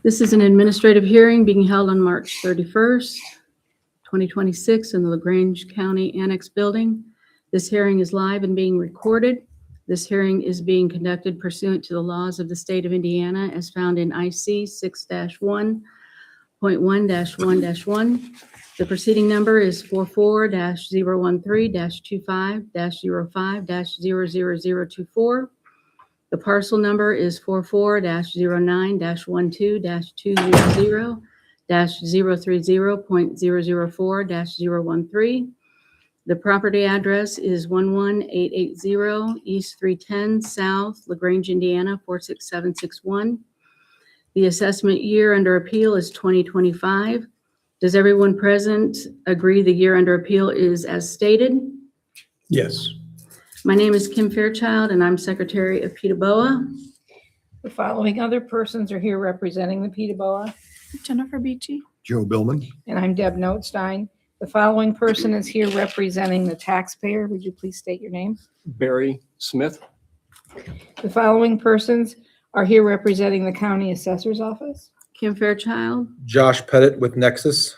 This is an administrative hearing being held on March 31st, 2026 in the LaGrange County Annex Building. This hearing is live and being recorded. This hearing is being conducted pursuant to the laws of the state of Indiana as found in IC 6-1.1-1-1. The proceeding number is 44-013-25-05-00024. The parcel number is 44-09-12-200-030.004-013. The property address is 11880 East 310 South, LaGrange, Indiana 46761. The assessment year under appeal is 2025. Does everyone present agree the year under appeal is as stated? Yes. My name is Kim Fairchild, and I'm Secretary of PTABOA. The following other persons are here representing the PTABOA, Jennifer Beachy. Joe Billman. and I'm Deb Notstein. The following person is here representing the taxpayer. Would you please state your name? Barry Smith. The following persons are here representing the county assessor's office. Kim Fairchild. Josh Pettit with Nexus.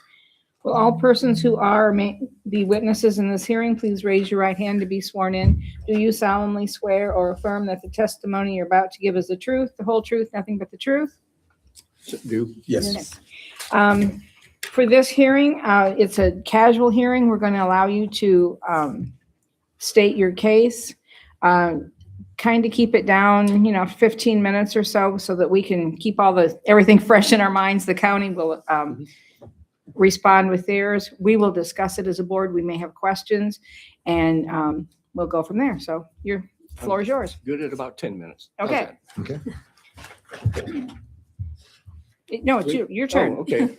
Will all persons who are or may be witnesses in this hearing, please raise your right hand to be sworn in. Do you solemnly swear or affirm that the testimony you're about to give is the truth, the whole truth, nothing but the truth? Do. Yes. For this hearing, it's a casual hearing. We're going to allow you to state your case. Kind of keep it down, 15 minutes or so that we can keep everything fresh in our minds. The county will respond with theirs. We will discuss it as a board. We may have questions, and we'll go from there. So your floor is yours. Good at about 10 minutes. How's Okay. that? Okay. No, it's your turn. Oh, okay.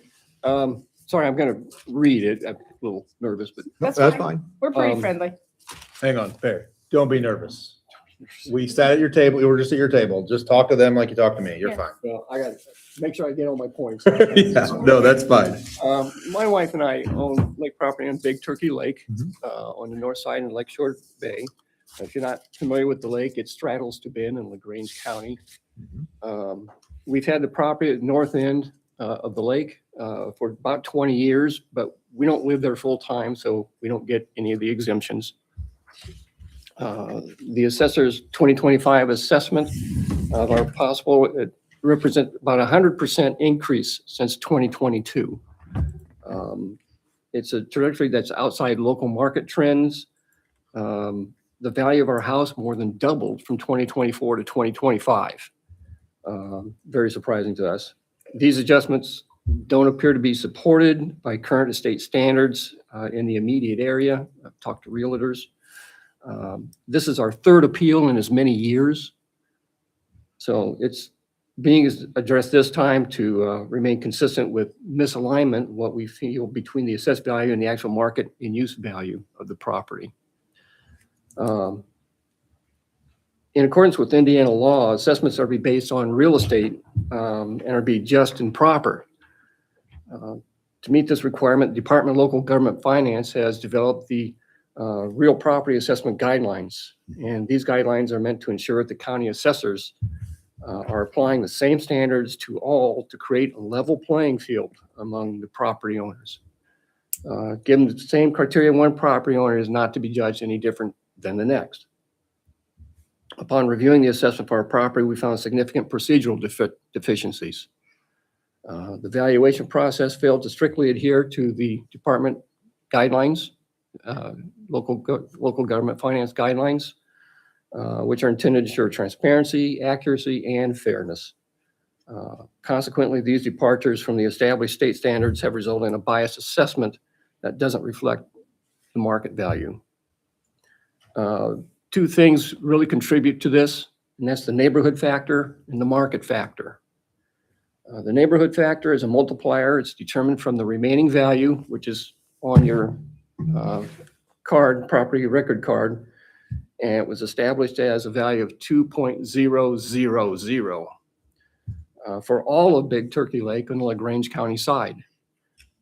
Sorry, I'm going to read it. I'm a little nervous, but That's That's fine. fine. We're pretty Um, friendly. Hang on, Barry. Don't be nervous. We sat at your table. You were just at your table. Just talk to them like you talk to me. You're Yeah. fine. well, I got to make sure I get all my points. Yeah, no, that's fine. My wife and I own lake property on Big Turkey Lake Mhm. on the north side in Lakeshore Bay. If you're not familiar with the lake, it straddles Steuben in LaGrange County. We've had the property at the north end of the lake for about 20 years, but we don't live there full time, so we don't get any of the exemptions. The assessor's 2025 assessment of our possible represent about 100% increase since 2022. It's a trajectory that's outside local market trends. The value of our house more than doubled from 2024 to 2025. Very surprising to us. These adjustments don't appear to be supported by current estate standards in the immediate area. I've talked to realtors. This is our third appeal in as many years. So it's being addressed this time to remain consistent with misalignment, what we feel between the assessed value and the actual market and use value of the property. In accordance with Indiana law, assessments are to be based on real estate and are to be just and proper. To meet this requirement, the Department of Local Government Finance has developed the real property assessment guidelines. And these guidelines are meant to ensure that the county assessors are applying the same standards to all to create a level playing field among the property owners. Given the same criteria, one property owner is not to be judged any different than the next. Upon reviewing the assessment for our property, we found significant procedural deficiencies. The valuation process failed to strictly adhere to the department guidelines, local government finance guidelines, which are intended to ensure transparency, accuracy, and fairness. Consequently, these departures from the established state standards have resulted in a biased assessment that doesn't reflect the market value. Two things really contribute to this, and that's the neighborhood factor and the market factor. The neighborhood factor is a multiplier. It's determined from the remaining value, which is on your property record card, and it was established as a value of 2.000 for all of Big Turkey Lake on the LaGrange County side.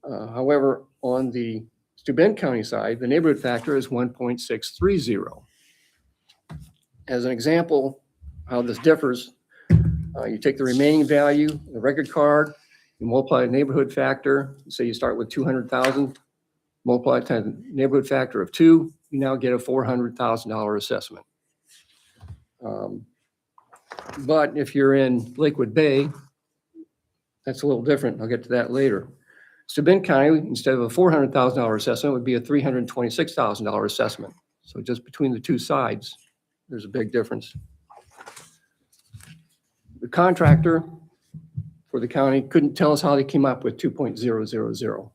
However, on the Steuben County side, the neighborhood factor is 1.630. As an example, how this differs, You take the remaining value, the record card, you multiply the neighborhood factor. Say you start with 200,000, multiply it times the neighborhood factor of 2, you now get a $400,000 assessment. But if you're in Lakewood Bay, that's a little different. I'll get to that later. Steuben County, instead of a $400,000 assessment, would be a $326,000 assessment. So just between the two sides, there's a big difference. The contractor for the county couldn't tell us how they came up with 2.000.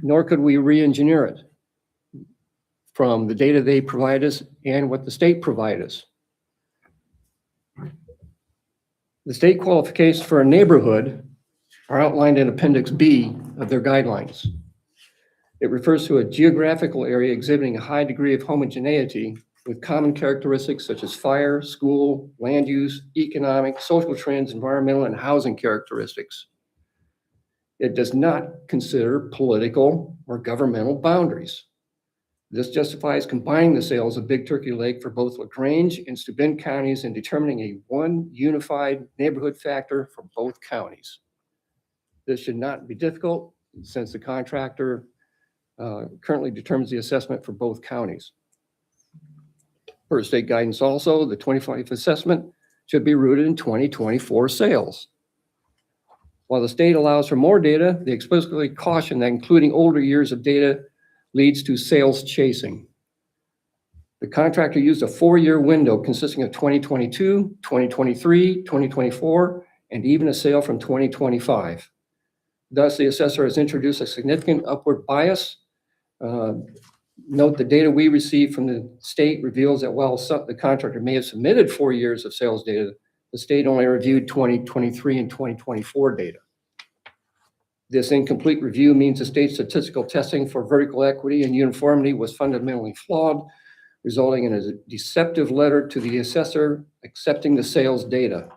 Nor could we re-engineer it from the data they provide us and what the state provided us. The state qualifications for a neighborhood are outlined in Appendix B of their guidelines. It refers to a geographical area exhibiting a high degree of homogeneity with common characteristics such as fire, school, land use, economic, social trends, environmental, and housing characteristics. It does not consider political or governmental boundaries. This justifies combining the sales of Big Turkey Lake for both LaGrange and Steuben counties and determining a one unified neighborhood factor for both counties. This should not be difficult since the contractor currently determines the assessment for both counties. Per state guidance also, the 25th assessment should be rooted in 2024 sales. While the state allows for more data, they explicitly caution that including older years of data leads to sales chasing. The contractor used a 4-year window consisting of 2022, 2023, 2024, and even a sale from 2025. Thus, the assessor has introduced a significant upward bias. Note the data we received from the state reveals that while the contractor may have submitted 4 years of sales data, the state only reviewed 2023 and 2024 data. This incomplete review means the state's statistical testing for vertical equity and uniformity was fundamentally flawed, resulting in a deceptive letter to the assessor accepting the sales data.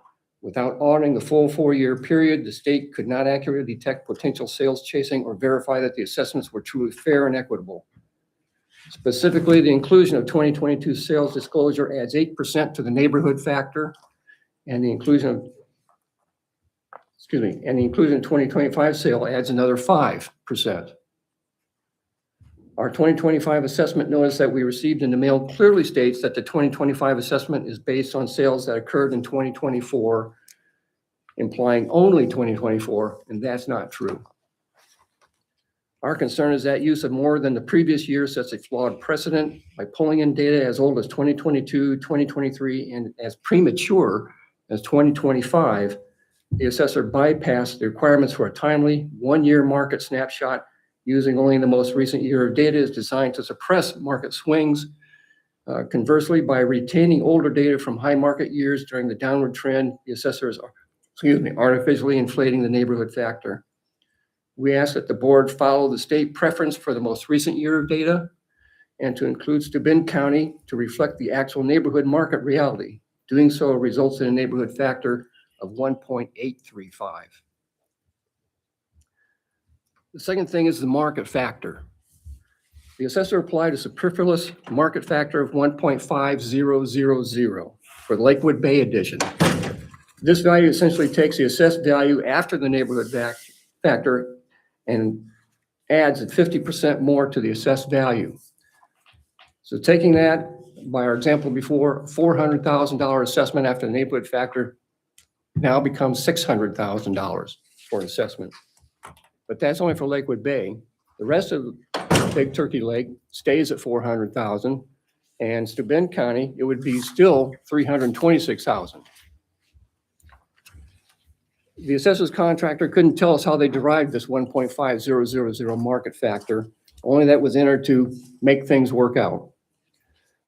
Without auditing the full 4-year period, the state could not accurately detect potential sales chasing or verify that the assessments were truly fair and equitable. Specifically, the inclusion of 2022 sales disclosure adds 8% to the neighborhood factor, and the inclusion of 2025 sale adds another 5%. Our 2025 assessment notice that we received in the mail clearly states that the 2025 assessment is based on sales that occurred in 2024, implying only 2024, and that's not true. Our concern is that use of more than the previous year sets a flawed precedent by pulling in data as old as 2022, 2023, and as premature as 2025. The assessor bypassed the requirements for a timely 1-year market snapshot using only the most recent year of data is designed to suppress market swings. Conversely, by retaining older data from high market years during the downward trend, the assessor is artificially inflating the neighborhood factor. We ask that the board follow the state preference for the most recent year of data and to include Steuben County to reflect the actual neighborhood market reality. Doing so results in a neighborhood factor of 1.835. The second thing is the market factor. The assessor applied a superfluous market factor of 1.5000 for the Lakewood Bay edition. This value essentially takes the assessed value after the neighborhood factor and adds 50% more to the assessed value. So taking that, by our example before, $400,000 assessment after the neighborhood factor now becomes $600,000 for an assessment. But that's only for Lakewood Bay. The rest of Big Turkey Lake stays at $400,000, and Steuben County, it would be still $326,000. The assessor's contractor couldn't tell us how they derived this 1.5000 market factor, only that was entered to make things work out.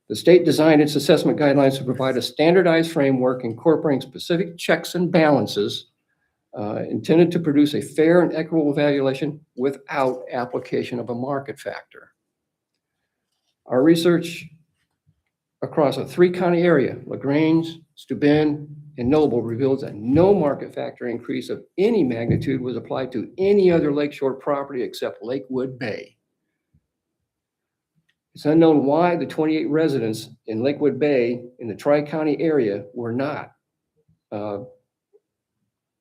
The state designed its assessment guidelines to provide a standardized framework incorporating specific checks and balances intended to produce a fair and equitable evaluation without application of a market factor. Our research across a 3-county area, LaGrange, Steuben, and Noble, reveals that no market factor increase of any magnitude was applied to any other lakeshore property except Lakewood Bay. It's unknown why the 28 residents in Lakewood Bay in the Tri-County area were not,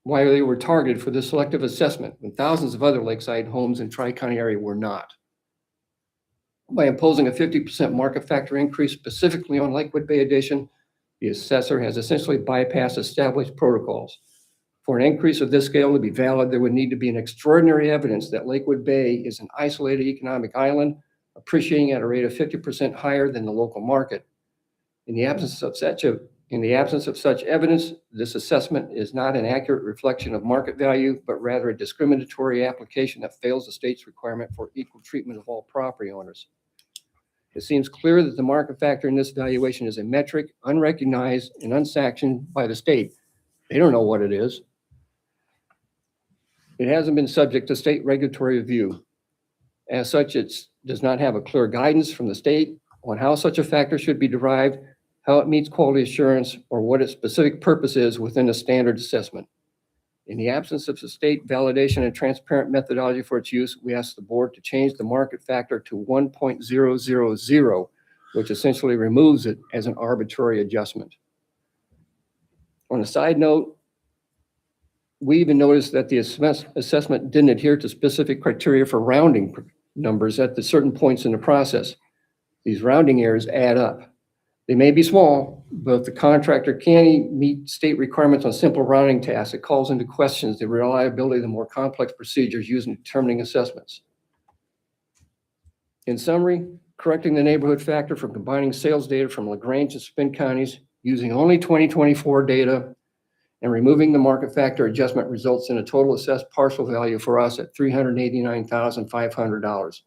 why they were targeted for this selective assessment when thousands of other lakeside homes in Tri-County area were not. By imposing a 50% market factor increase specifically on Lakewood Bay Edition, the assessor has essentially bypassed established protocols. For an increase of this scale to be valid, there would need to be an extraordinary evidence that Lakewood Bay is an isolated economic island, appreciating at a rate of 50% higher than the local market. In the absence of such evidence, this assessment is not an accurate reflection of market value, but rather a discriminatory application that fails the state's requirement for equal treatment of all property owners. It seems clear that the market factor in this valuation is a metric unrecognized and unsanctioned by the state. They don't know what it is. It hasn't been subject to state regulatory review. As such, it does not have a clear guidance from the state on how such a factor should be derived, how it meets quality assurance, or what its specific purpose is within a standard assessment. In the absence of the state validation and transparent methodology for its use, we ask the board to change the market factor to 1.000, which essentially removes it as an arbitrary adjustment. On a side note, we even noticed that the assessment didn't adhere to specific criteria for rounding numbers at the certain points in the process. These rounding errors add up. They may be small, but if the contractor can't meet state requirements on simple rounding tasks, it calls into questions the reliability of the more complex procedures used in determining assessments. In summary, correcting the neighborhood factor from combining sales data from LaGrange and Spin counties using only 2024 data and removing the market factor adjustment results in a total assessed parcel value for us at $389,500.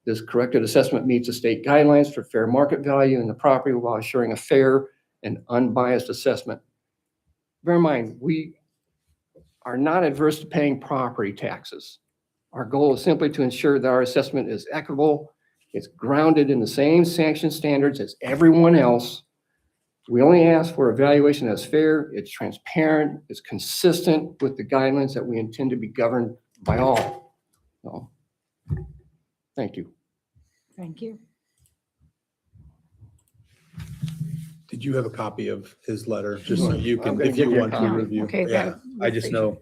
This corrected assessment meets the state guidelines for fair market value in the property while assuring a fair and unbiased assessment. Bear in mind, we are not adverse to paying property taxes. Our goal is simply to ensure that our assessment is equitable, it's grounded in the same sanction standards as everyone else. We only ask for evaluation that's fair, it's transparent, it's consistent with the guidelines that we intend to be governed by all. So, thank you. Thank you. Did you have a copy of his letter, just so you I'm can, gonna if you give you a want to copy. review? Okay, Yeah, that- I just know,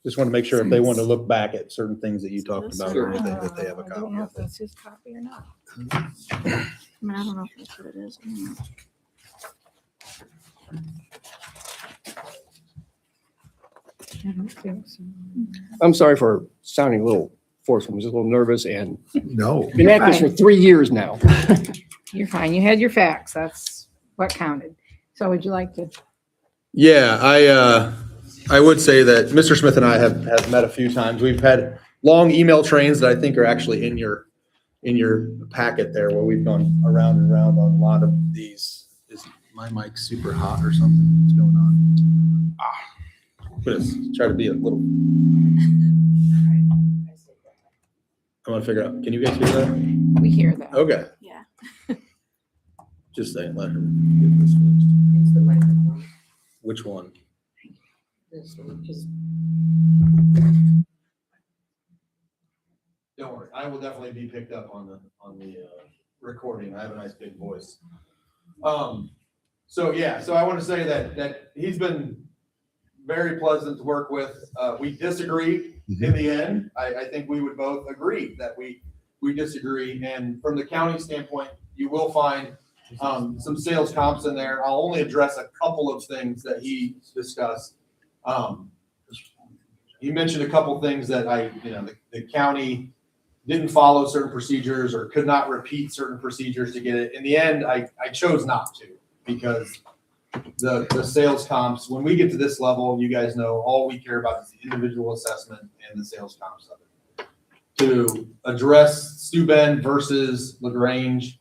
just want to make sure if they want to look back at certain things that you talked about Sure. or anything, that they have a I don't copy know of if it. that's his copy or not. I mean, I don't know if that's what it is. I don't know. I don't think so. I'm sorry for sounding a little forceful. I'm just a little nervous and No. been at this for 3 years now. You're fine. You had your facts. That's what counted. So would you like to? Yeah, I would say that Mr. Smith and I have met a few times. We've had long email trains that I think are actually in your packet there, where we've gone around and around on a lot of these. Is my mic super hot or something? What's going on? Try to be a little. I want to figure out. Can you guys hear that? We hear that. Okay. Yeah. Just saying, let her get this fixed. It's the microphone. Which one? This one, just Don't worry, I will definitely be picked up on the recording. I have a nice big voice. So I want to say that he's been very pleasant to work with. We disagree in the end. I think we would both agree that we disagree. And from the county standpoint, you will find some sales comps in there. I'll only address a couple of things that he discussed. He mentioned a couple things that the county didn't follow certain procedures or could not repeat certain procedures to get it. In the end, I chose not to, because the sales comps, when we get to this level, you guys know, all we care about is the individual assessment and the sales comps of it. To address Steuben versus LaGrange,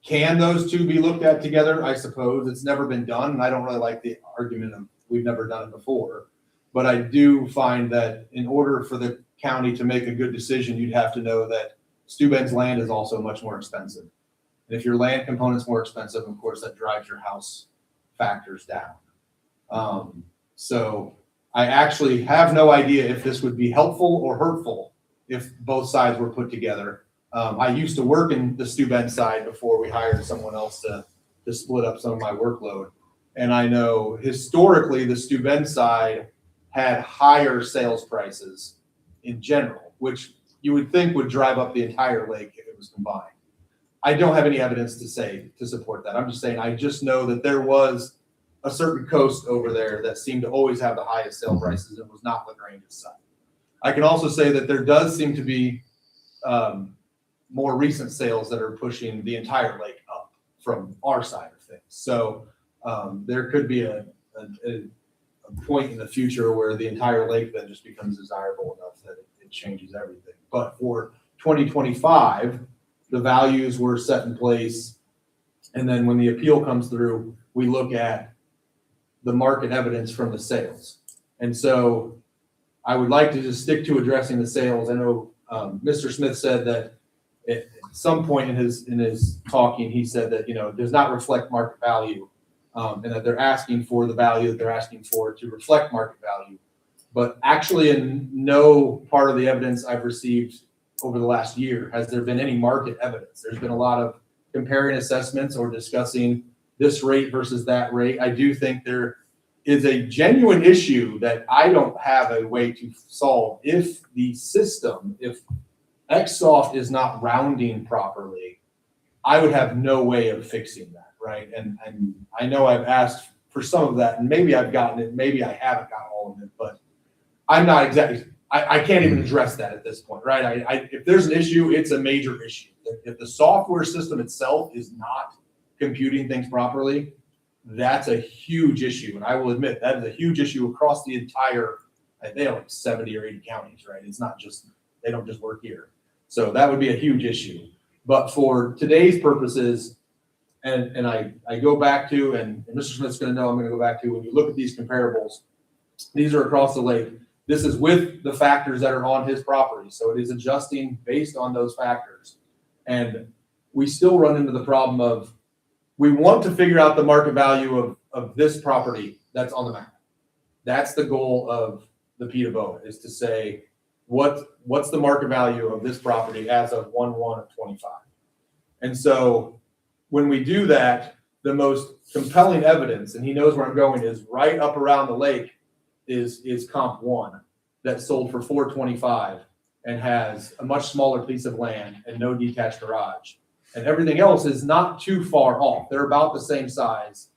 can those two be looked at together? I suppose. It's never been done, and I don't really like the argument of we've never done it before. But I do find that in order for the county to make a good decision, you'd have to know that Steuben's land is also much more expensive. And if your land component's more expensive, of course, that drives your house factors down. So I actually have no idea if this would be helpful or hurtful if both sides were put together. I used to work in the Steuben side before we hired someone else to split up some of my workload. And I know historically the Steuben side had higher sales prices in general, which you would think would drive up the entire lake if it was combined. I don't have any evidence to support that. I'm just saying, I just know that there was a certain coast over there that seemed to always have the highest sale prices and was not LaGrange's side. I can also say that there does seem to be more recent sales that are pushing the entire lake up from our side of things. So there could be a point in the future where the entire lake then just becomes desirable enough that it changes everything. But for 2025, the values were set in place. And then when the appeal comes through, we look at the market evidence from the sales. And so I would like to just stick to addressing the sales. I know Mr. Smith said that at some point in his talking, he said that, it does not reflect market value, and that they're asking for the value that they're asking for to reflect market value. But actually in no part of the evidence I've received over the last year has there been any market evidence. There's been a lot of comparing assessments or discussing this rate versus that rate. I do think there is a genuine issue that I don't have a way to solve. If the system, if XSoft is not rounding properly, I would have no way of fixing that, right? And I know I've asked for some of that, and maybe I've gotten it, maybe I haven't gotten all of it, but I'm not exactly, I can't even address that at this point, right? If there's an issue, it's a major issue. If the software system itself is not computing things properly, that's a huge issue. And I will admit that is a huge issue across the entire, they have like 70 or 80 counties, right? It's not just, they don't just work here. So that would be a huge issue. But for today's purposes, and I go back to, and Mr. Smith's going to know I'm going to go back to, when you look at these comparables, these are across the lake. This is with the factors that are on his property. So it is adjusting based on those factors. And we still run into the problem of, we want to figure out the market value of this property that's on the map. That's the goal of the PTABOA, is to say, what's the market value of this property as of 1/1/25? And so when we do that, the most compelling evidence, and he knows where I'm going, is right up around the lake is comp 1 that sold for $425 and has a much smaller piece of land and no detached garage. And everything else is not too far off. They're about the same size.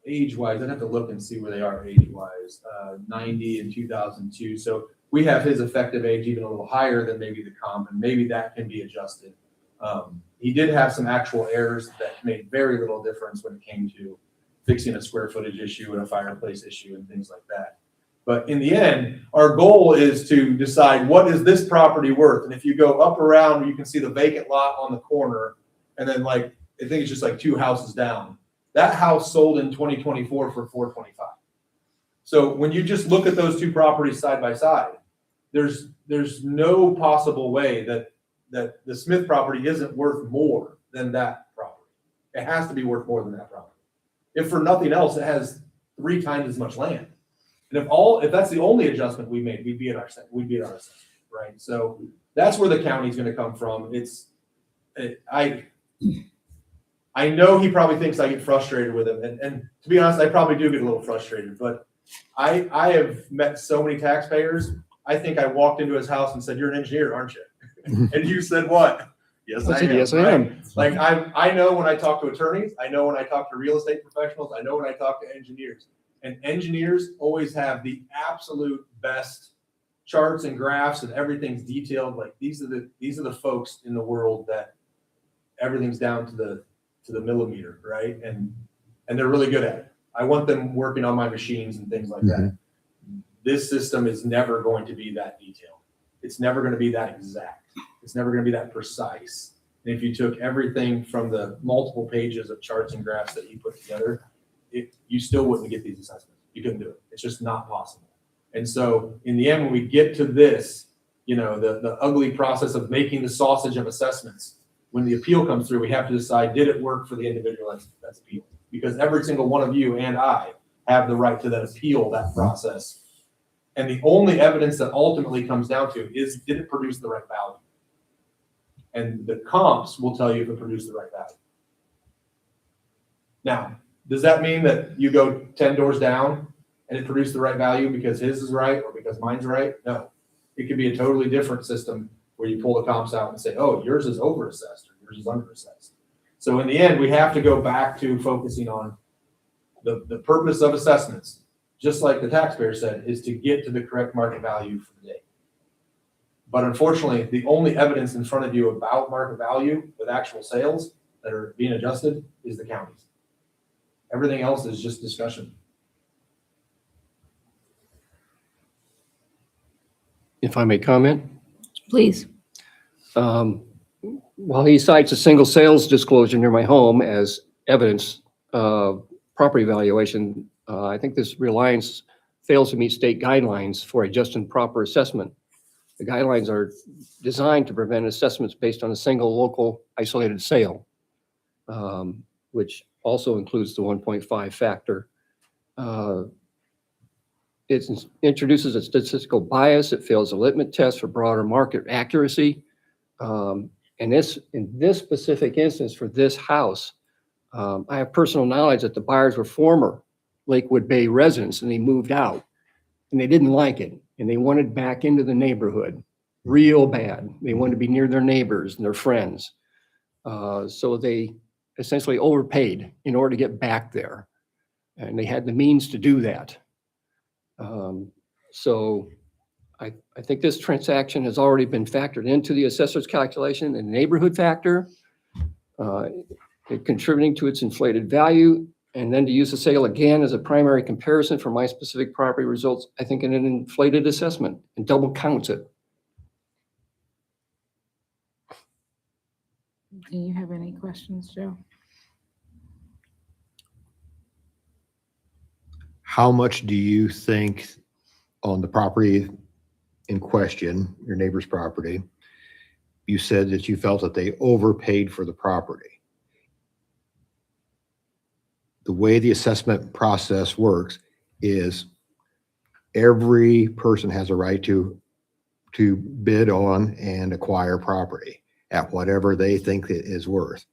Age-wise, I'd have to look and see where they are age-wise. 90 and 2002. So we have his effective age even a little higher than maybe the comp, and maybe that can be adjusted. He did have some actual errors that made very little difference when it came to fixing a square footage issue and a fireplace issue and things like that. But in the end, our goal is to decide, what is this property worth? And if you go up around, you can see the vacant lot on the corner, and then I think it's just like 2 houses down. That house sold in 2024 for $425. So when you just look at those 2 properties side by side, there's no possible way that the Smith property isn't worth more than that property. It has to be worth more than that property. If for nothing else, it has 3 times as much land. And if that's the only adjustment we made, we'd be at our assessment, right? So that's where the county's going to come from. I know he probably thinks I get frustrated with him, and to be honest, I probably do get a little frustrated. But I have met so many taxpayers. I think I walked into his house and said, "You're an engineer, aren't you?" And you said, "What?" Yes, I am. Yes, I am. Like I know when I talk to attorneys, I know when I talk to real estate professionals, I know when I talk to engineers. And engineers always have the absolute best charts and graphs, and everything's detailed. Like these are the folks in the world that everything's down to the millimeter, right? And they're really good at it. I want them working on my machines and things like that. This system is never going to be that detailed. It's never going to be that exact. It's never going to be that precise. And if you took everything from the multiple pages of charts and graphs that he put together, you still wouldn't get these assessments. You couldn't do it. It's just not possible. And so in the end, when we get to this, the ugly process of making the sausage of assessments, when the appeal comes through, we have to decide, did it work for the individual that's appealed? Because every single one of you and I have the right to then appeal that process. And the only evidence that ultimately comes down to is, did it produce the right value? And the comps will tell you if it produced the right value. Now, does that mean that you go 10 doors down and it produced the right value because his is right or because mine's right? No. It could be a totally different system where you pull the comps out and say, oh, yours is overassessed or yours is underassessed. So in the end, we have to go back to focusing on the purpose of assessments, just like the taxpayer said, is to get to the correct market value for the day. But unfortunately, the only evidence in front of you about market value with actual sales that are being adjusted is the counties. Everything else is just discussion. If I may comment, Please. while he cites a single sales disclosure near my home as evidence of property valuation, I think this reliance fails to meet state guidelines for a just and proper assessment. The guidelines are designed to prevent assessments based on a single local isolated sale, which also includes the 1.5 factor. It introduces a statistical bias. It fails a litmus test for broader market accuracy. And in this specific instance for this house, I have personal knowledge that the buyers were former Lakewood Bay residents and they moved out and they didn't like it and they wanted back into the neighborhood real bad. They wanted to be near their neighbors and their friends. So they essentially overpaid in order to get back there. And they had the means to do that. So I think this transaction has already been factored into the assessor's calculation and neighborhood factor, contributing to its inflated value. And then to use the sale again as a primary comparison for my specific property results, I think in an inflated assessment and double counts it. Do you have any questions, Joe? How much do you think on the property in question, your neighbor's property, you said that you felt that they overpaid for the property? The way the assessment process works is every person has a right to bid on and acquire property at whatever they think it is worth.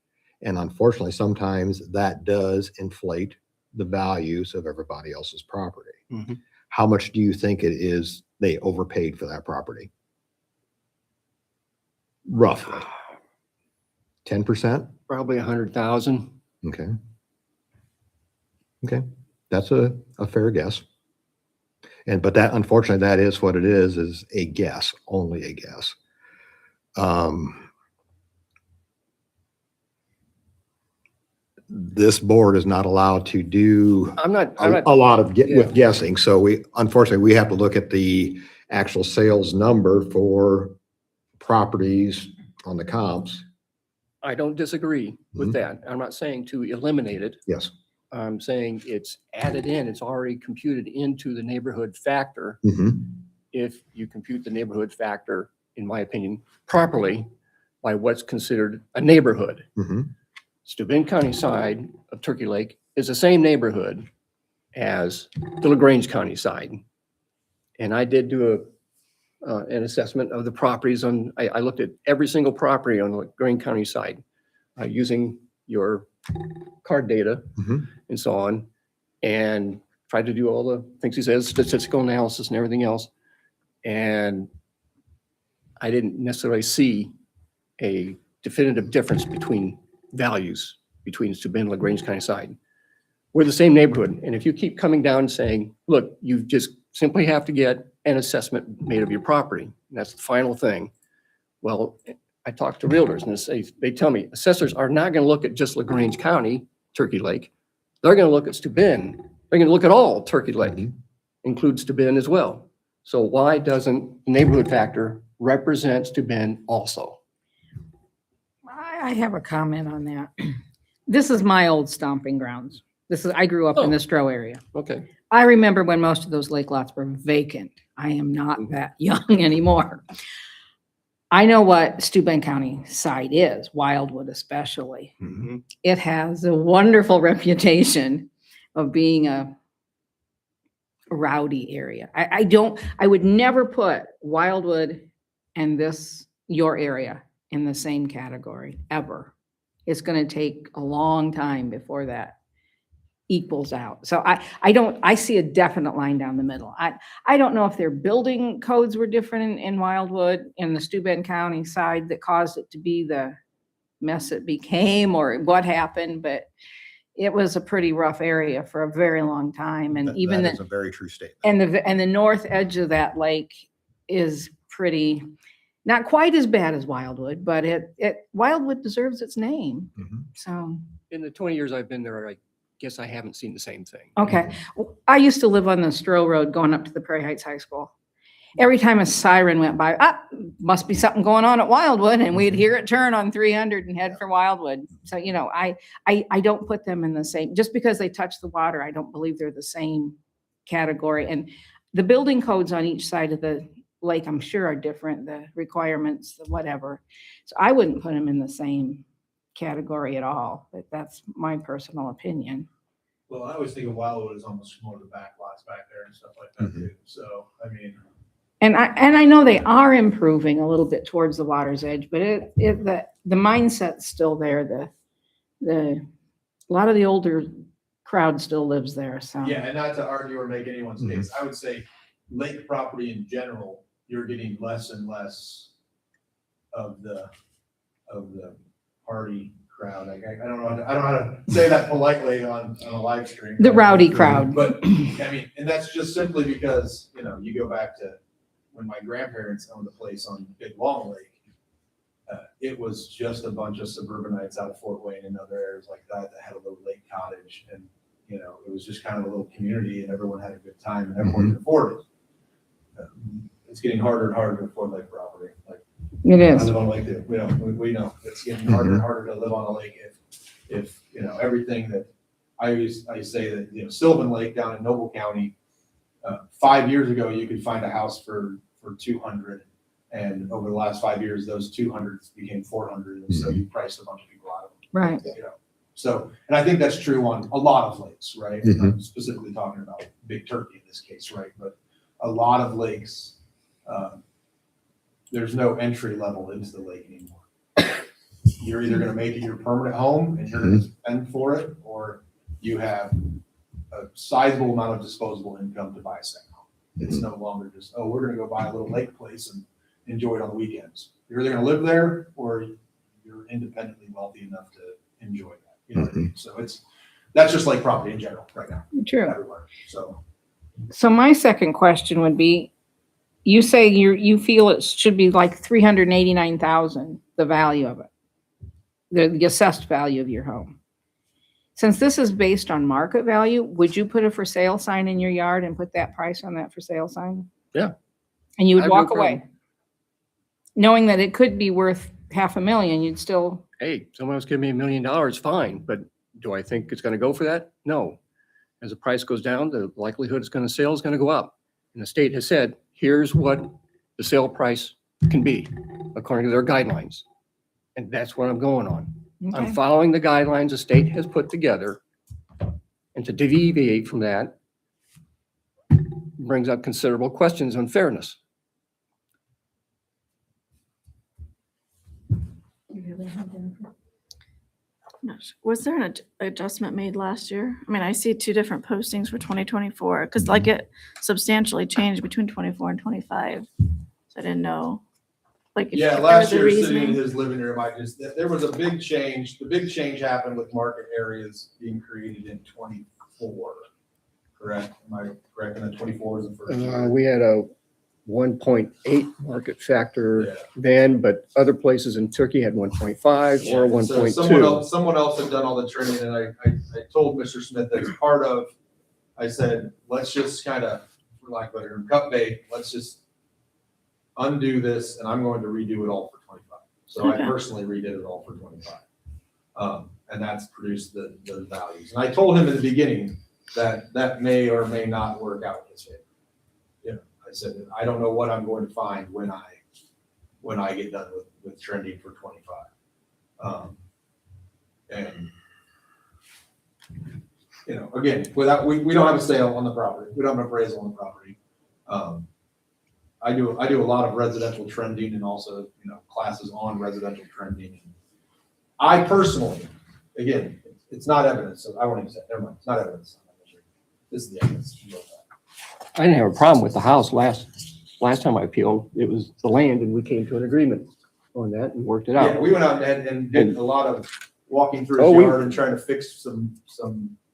And unfortunately, sometimes that does inflate the values of everybody else's property. Mm-hmm. How much do you think it is they overpaid for that property? Roughly. 10%? Probably 100,000. Okay. Okay. That's a fair guess. But that, unfortunately, that is what it is a guess, only a guess. This board is not allowed to do I'm not a lot of Yeah. with guessing. So unfortunately, we have to look at the actual sales number for properties on the comps. I don't disagree with that. I'm not saying to eliminate it. Yes. I'm saying it's added in, it's already computed into the neighborhood factor. Mhm. If you compute the neighborhood factor, in my opinion, properly by what's considered a neighborhood. Mhm. Steuben County side of Turkey Lake is the same neighborhood as the LaGrange County side. And I did do an assessment of the properties I looked at every single property on the LaGrange County side using your card data Mhm. and so on, and tried to do all the things he says, statistical analysis and everything else. And I didn't necessarily see a definitive difference between values between Steuben and LaGrange County side. We're the same neighborhood. And if you keep coming down and saying, look, you just simply have to get an assessment made of your property, and that's the final thing. Well, I talk to realtors and they tell me assessors are not going to look at just LaGrange County, Turkey Lake. They're going to look at Steuben. They're going to look at all Turkey Lake, Mhm. includes Steuben as well. So why doesn't the neighborhood factor represent Steuben also? I have a comment on that. This is my old stomping grounds. I grew up in the Stroh area. Okay. I remember when most of those lake lots were vacant. I am not that young anymore. I know what Steuben County side is, Wildwood especially. Mhm. It has a wonderful reputation of being a rowdy area. I would never put Wildwood and your area in the same category, ever. It's gonna take a long time before that equals out. So I see a definite line down the middle. I don't know if their building codes were different in Wildwood and the Steuben County side that caused it to be the mess it became or what happened, but it was a pretty rough area for a very long time. And even That is a very true statement. and the north edge of that lake is pretty, not quite as bad as Wildwood, but Wildwood deserves its name. Mhm. So, In the 20 years I've been there, I guess I haven't seen the same thing. okay. I used to live on the Stroh Road going up to the Prairie Heights High School. Every time a siren went by, must be something going on at Wildwood, and we'd hear it turn on 300 and head for Wildwood. So, I don't put them in the same, just because they touch the water, I don't believe they're the same category. And the building codes on each side of the lake, I'm sure, are different, the requirements, the whatever. So I wouldn't put them in the same category at all, but that's my personal opinion. Well, I always think of Wildwood as almost more of the back lots back there and stuff like that Mhm. too. So, I mean, And I know they are improving a little bit towards the water's edge, but the mindset's still there. A lot of the older crowd still lives there, so. yeah, and not to argue or make anyone's Mhm. case, I would say lake property in general, you're getting less and less of the party crowd. Like, I don't know how to say that politely on a live stream. The rowdy crowd. But I mean, and that's just simply because, you go back to when my grandparents owned a place on Big Long Lake. It was just a bunch of suburbanites out of Fort Wayne and other areas like that had a little lake cottage, and it was just kind of a little community, and everyone had a good time, and everyone could afford it. It's getting harder and harder to afford lake property. Like, It I is. live on a lake too. We know it's getting harder and harder to live on a lake if everything that I say that Sylvan Lake down in Noble County, 5 years ago you could find a house for 200, and over the last 5 years those 200s became 400, and so you priced a bunch of people out of them. Right. So, and I think that's true on a lot of lakes, right? Mhm. I'm specifically talking about Big Turkey in this case, right? But a lot of lakes, there's no entry level into the lake anymore. You're either going to make it your permanent home and you're going to spend for it, or you have a sizable amount of disposable income to buy a second home. It's no longer just, we're going to go buy a little lake place and enjoy it on the weekends. You're either going to live there or you're independently wealthy enough to enjoy that. You know what I mean? So that's just like property in general right now, True. everywhere. So my second question would be, you say you feel it should be like 389,000, the value of it, the assessed value of your home. Since this is based on market value, would you put a for sale sign in your yard and put that price on that for sale sign? Yeah. And you I would have no walk problem. away, knowing that it could be worth $500,000, you'd still, Hey, someone else give me $1 million, fine, but do I think it's gonna go for that? No. As the price goes down, the likelihood it's gonna sell is gonna go up. And the state has said, here's what the sale price can be according to their guidelines. And that's what I'm going on. I'm okay. following the guidelines the state has put together. And to deviate from that brings up considerable questions on fairness. Was there an adjustment made last year? I mean, I see two different postings for 2024, because like it substantially changed between 24 and 25. So I didn't know. Like, if Yeah, there last was a year sitting in reasoning. his living room, there was a big change. The big change happened with market areas being created in 24, correct? Am I correct? And then 24 was the first year. We had a 1.8 market factor Yeah. then, but other places in Turkey had 1.5 or Yeah, so 1.2. someone else had done all the training, and I told Mr. Smith that as part of, I said, let's just kind of, for lack of a better term, cut bait, let's just undo this, and I'm going to redo it all for 25. So I Okay. personally redid it all for 25. And that's produced the values. And I told him in the beginning that may or may not work out in his favor. I said, I don't know what I'm going to find when I get done with trending for 25. And you know, again, without, we don't have a sale on the property. We don't have an appraisal on the property. I do a lot of residential trending and also, you know, classes on residential trending. I personally, again, it's not evidence, so I won't even say, never mind, it's not evidence. This is the evidence. I didn't have a problem with the house last time I appealed. It was the land, and we came to an agreement on that and worked it Yeah, out. we went out and did a lot of walking through Oh, his we- yard and trying to fix some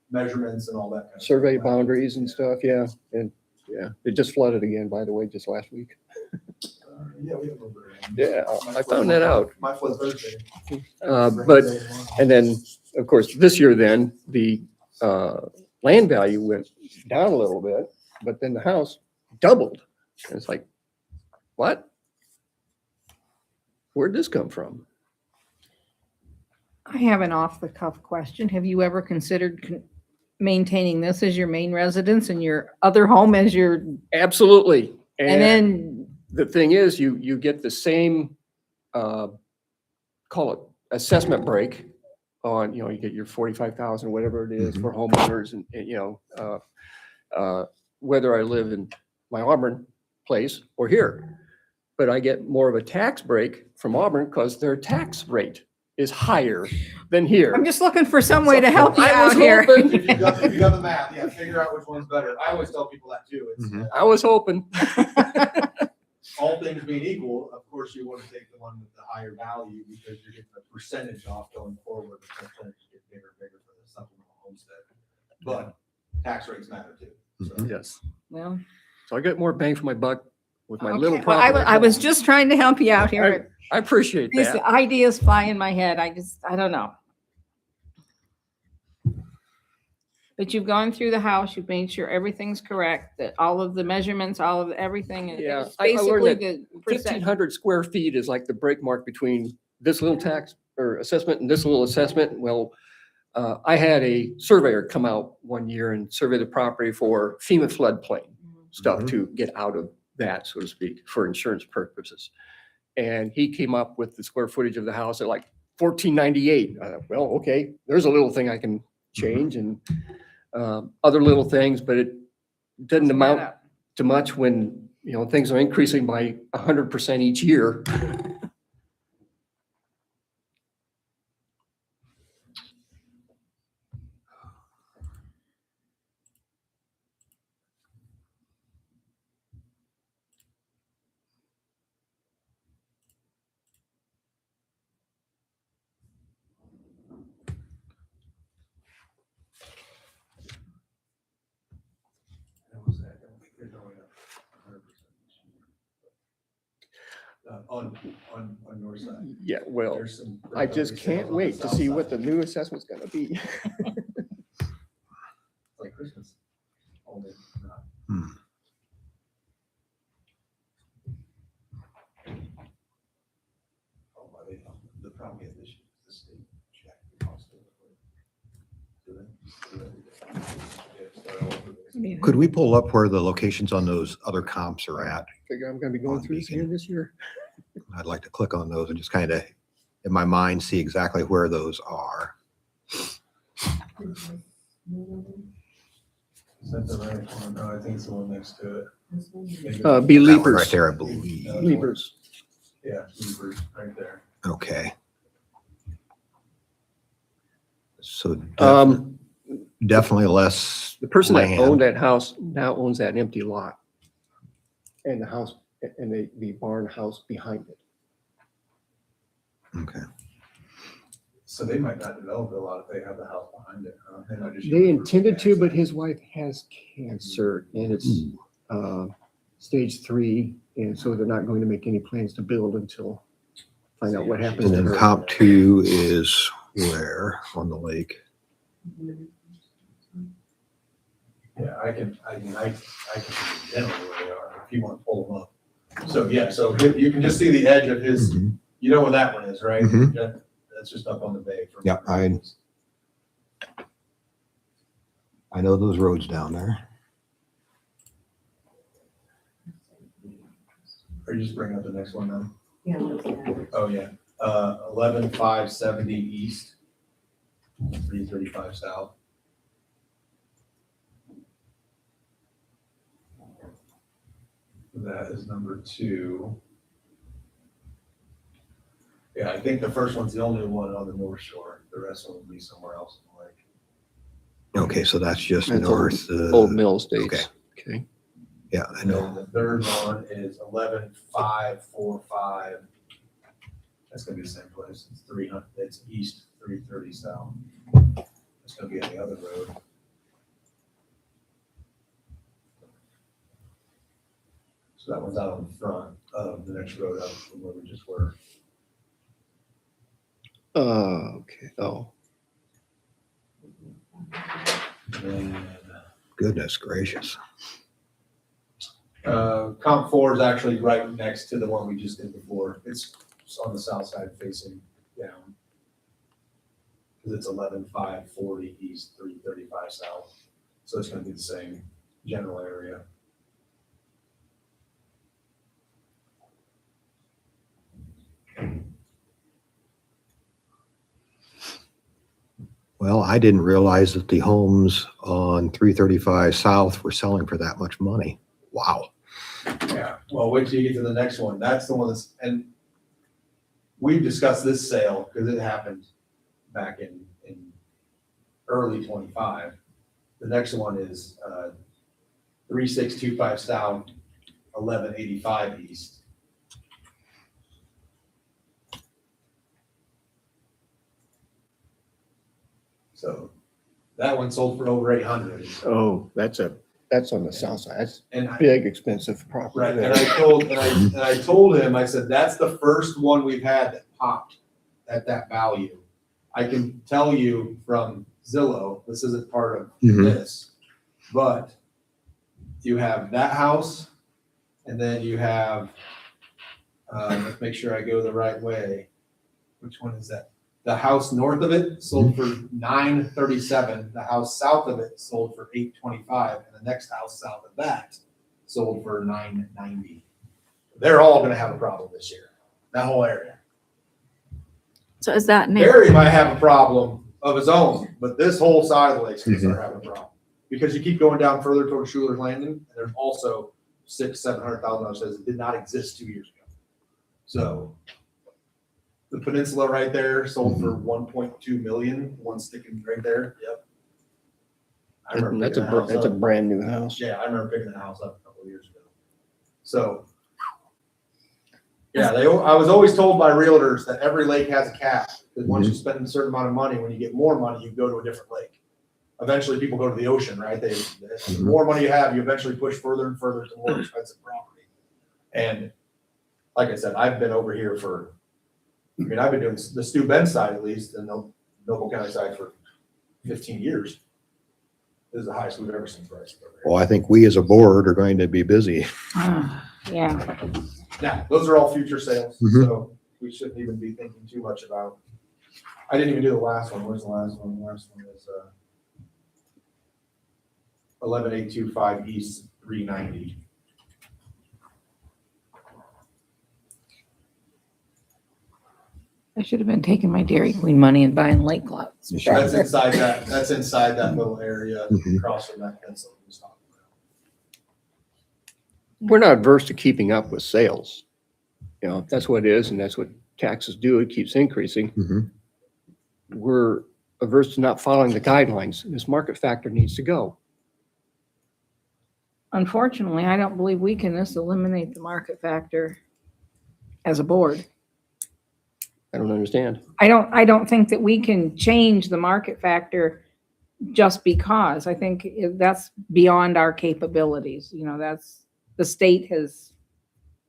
measurements and all that kind of stuff. Survey boundaries and stuff, yeah, and, yeah, it just flooded again, by the way, just last week. Yeah, we have a little bit of rain. Yeah, My I found that out. My flood Thursday. But, and then, of course, this year then, the land value went down a little bit, but then the house doubled. And it's like, what? Where'd this come from? I have an off-the-cuff question. Have you ever considered maintaining this as your main residence and your other home as your, Absolutely. and then, The thing is, you get the same, call it assessment break on, you know, you get your 45,000, whatever it is for homeowners and, you know, whether I live in my Auburn place or here. But I get more of a tax break from Auburn because their tax rate is higher than here. I'm just looking for some way to help you I was out here. hoping. If you got the math, yeah, figure out which one's better. I always tell people that too. It's, Mhm. I was hoping. all things being equal, of course, you want to take the one with the higher value because you're getting a percentage off going forward. The percentage get bigger and bigger for the supplemental homestead. But tax rates matter too. So. Yes. Well, So I get more bang for my buck with my okay. little Well, I property. wa- I was just trying to help you out here. I appreciate These that. ideas fly in my head. I don't know. But you've gone through the house, you've made sure everything's correct, that all of the measurements, all of everything. And Yeah, it's I learned basically that the percent. 1,500 square feet is like the break mark between this little tax or assessment and this little assessment. Well, I had a surveyor come out one year and survey the property for FEMA floodplain stuff Mhm. to get out of that, so to speak, for insurance purposes. And he came up with the square footage of the house at like 1498. I thought, well, okay, there's a little thing I can change and other little things, but it doesn't amount to much when, you know, things are increasing by 100% each year. That was that. I don't think they're going up 100%. On your side. Yeah, well, There's some- I just can't wait to see what the new assessment's gonna be. Like Christmas. Only not. Oh, by the problem is this, the state check the cost of it. Do they? Yeah, start all over. Could we pull up where the locations on those other comps are at? Figure I'm gonna be going through this here this year. I'd like to click on those and just kind of, in my mind, see exactly where those are. Is that the right one? No, I think it's the one next to it. Maybe- Be That one right Leapers, there, I believe. Leapers. Yeah, Leapers, right there. Okay. So definitely less. The person that land. owned that house now owns that empty lot. And the house, and the barn house behind it. Okay. So they might not develop it a lot if they have the house behind it. Huh? They might just- They intended to, but his wife has cancer and it's stage 3. And so they're not going to make any plans to build until find out what happens And to then her. comp 2 is where on the lake? Yeah, I can see generally where they are if you want to pull them up. So, yeah, so you can just see the edge of his, Mhm. you know where that one is, right? Mhm. That's just up on the bay. from- Yeah, I know those roads down there. Or you just bring up the next one then? Yeah, that's that. Oh, yeah. 11,570 east, 335 south. That is number 2. Yeah, I think the first one's the only one on the North Shore. The rest will be somewhere else in the lake. Okay, so that's just That's north. Old Mill Estates. okay. Okay. Yeah, I And then know. the third one is 11545. That's gonna be the same place. It's 300, it's east, 330 south. It's gonna be on the other road. So that one's out on the front of the next road up from where we just were. Okay. Oh, And Goodness gracious. comp 4 is actually right next to the one we just did before. It's on the south side facing down. Because it's 11540 east, 335 south. So it's gonna be the same general area. Well, I didn't realize that the homes on 335 South were selling for that much money. Wow. Yeah, well, wait till you get to the next one. That's the one that's, and we've discussed this sale because it happened back in early 25. The next one is 3625 South, 1185 East. So that one sold for over 800. oh, that's on the south side. That's And big, expensive property. right, there. and I told him, I said, that's the first one we've had that popped at that value. I can tell you from Zillow, this isn't part of Mhm. this, but you have that house, and then you have, let's make sure I go the right way. Which one is that? The house north of it sold for $937. The house south of it sold for $825, and the next house south of that sold for $990. They're all gonna have a problem this year, that whole area. So is that new? Barry might have a problem of his own, but this whole side of the lake's gonna start having a problem. Because you keep going down further towards Schuler's Landing, and there's also $600,000-700,000 says it did not exist 2 years ago. So the peninsula right there sold for 1.2 million, one sticking right there. Yep. I remember That's picking that house that's a up. brand new house. Yeah, I remember picking that house up a couple of years ago. So, yeah, I was always told by realtors that every lake has a cap. That once you spend a certain amount of money, when you get more money, you go to a different lake. Eventually, people go to the ocean, right? The more money you have, you eventually push further and further to more expensive property. And like I said, I've been over here I've been doing the Stu Bend side at least, and the Noble County side for 15 years. This is the highest we've ever seen prices over here. Well, I think we as a board are going to be busy. Yeah. Now, those are all future sales, Mhm. so we shouldn't even be thinking too much about. I didn't even do the last one. Where's the last one? The last one is 11825 East 390. I should have been taking my Dairy Queen money and buying lake lots. You should. That's inside that little area Mhm. across from that pencil we was talking about. We're not averse to keeping up with sales. You know, that's what it is, and that's what taxes do. It keeps increasing. Mhm. We're averse to not following the guidelines. This market factor needs to go. Unfortunately, I don't believe we can just eliminate the market factor as a board. I don't understand. I don't think that we can change the market factor just because. I think that's beyond our capabilities. You know, that's, the state has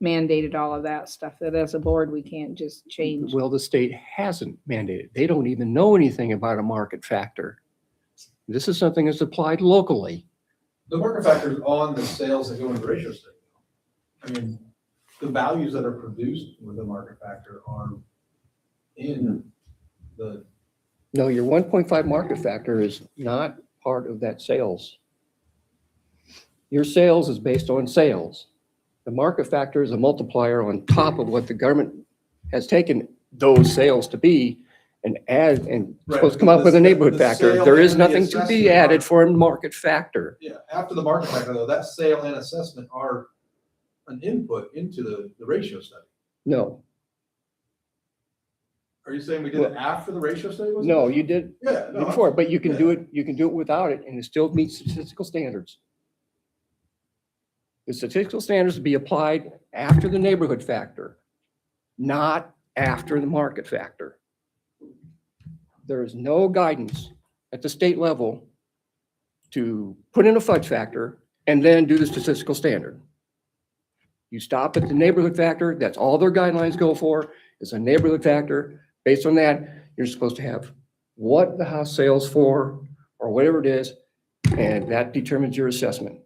mandated all of that stuff, that as a board, we can't just change. Well, the state hasn't mandated. They don't even know anything about a market factor. This is something that's applied locally. The market factor is on the sales that go into the ratio statement. I mean, the values that are produced with the market factor are in the, No, your 1.5 market factor is not part of that sales. Your sales is based on sales. The market factor is a multiplier on top of what the government has taken those sales to be and add, and Right, supposed to come up with a the neighborhood factor. sale There is and the nothing to be assessment added are- for a market factor. yeah, after the market factor though, that sale and assessment are an input into the ratio study. No, Are you saying we did it after the ratio study was? no, you did Yeah. no, before, but you can do yeah. it, you can do it without it and it still meets statistical standards. The statistical standards to be applied after the neighborhood factor, not after the market factor. There is no guidance at the state level to put in a fudge factor and then do the statistical standard. You stop at the neighborhood factor, that's all their guidelines go for, is a neighborhood factor. Based on that, you're supposed to have what the house sells for, or whatever it is, and that determines your assessment.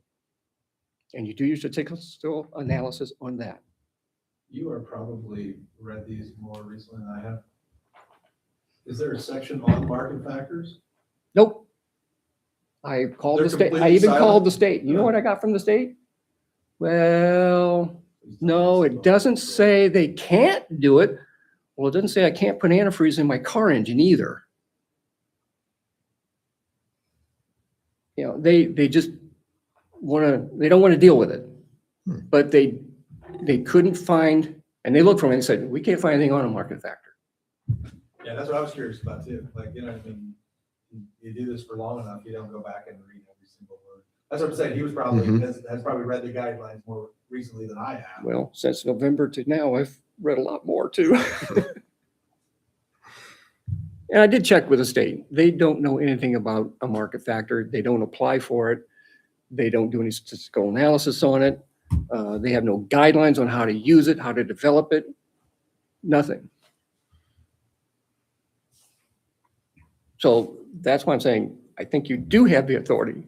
And you do your statistical analysis on that. You are probably read these more recently than I have. Is there a section on market factors? Nope. I called They're the state, I completely even silent? called the state. You know what I got from the state? Well, no, it doesn't say they can't do it. Well, it doesn't say I can't put antifreeze in my car engine either. You know, they just they don't want to deal with it. But they couldn't find, and they looked for me and said, we can't find anything on a market factor. Yeah, that's what I was curious about too. Like, you know, I mean, you do this for long enough, you don't go back and read every single word. That's what I'm saying. He was probably, has probably read the guidelines more recently than I have. Well, since November to now, I've read a lot more too. And I did check with the state. They don't know anything about a market factor. They don't apply for it. They don't do any statistical analysis on it. They have no guidelines on how to use it, how to develop it, nothing. So that's why I'm saying, I think you do have the authority.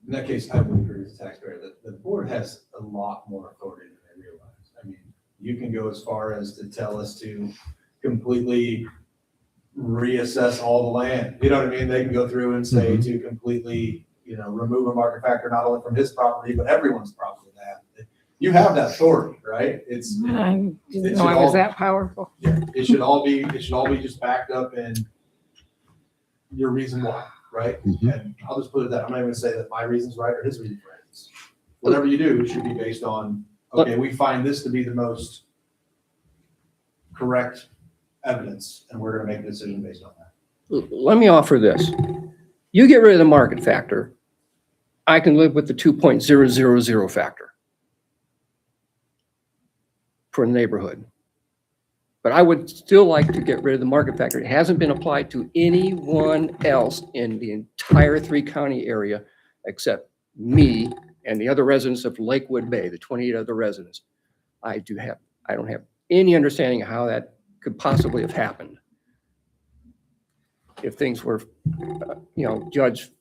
In that case, I would agree with the taxpayer that the board has a lot more authority than they realize. I mean, you can go as far as to tell us to completely reassess all the land. You know what I mean? They can go through and say to completely, you know, remove a market factor, not only from his property, but everyone's property. That you have that authority, right? It's I didn't know I was that powerful. yeah, it should all be just backed up in your reason why, right? And I'll just put it that I'm not even gonna say that my reason's right or his reason's right. It's- Whatever you do should be based on, okay, we find this to be the most correct evidence, and we're gonna make a decision based on that. Let me offer this. You get rid of the market factor, I can live with the 2.000 factor for a neighborhood. But I would still like to get rid of the market factor. It hasn't been applied to anyone else in the entire 3-county area except me and the other residents of Lakewood Bay, the 28 other residents. I don't have any understanding of how that could possibly have happened if things were, judged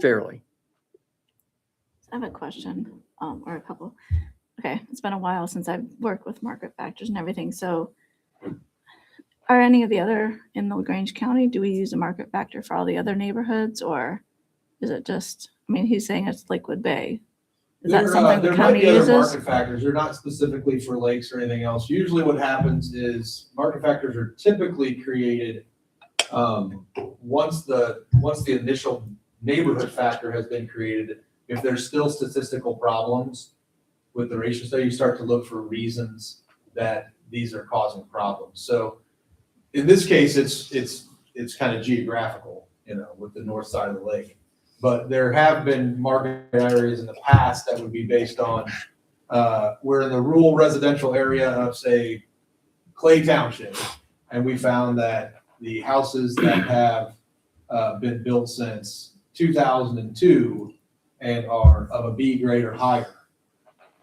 fairly. I have a question, or a couple. Okay, it's been a while since I've worked with market factors and everything, so are any of the other in LaGrange County, do we use a market factor for all the other neighborhoods, or is it just, I mean, he's saying it's Lakewood Bay. Is that something the There might county be other uses? market factors. They're not specifically for lakes or anything else. Usually what happens is market factors are typically created once the initial neighborhood factor has been created. If there's still statistical problems with the ratio study, you start to look for reasons that these are causing problems. So in this case, it's kind of geographical, with the north side of the lake. But there have been market areas in the past that would be based on, we're in the rural residential area of, say, Clay Township, and we found that the houses that have been built since 2002 and are of a B grade or higher,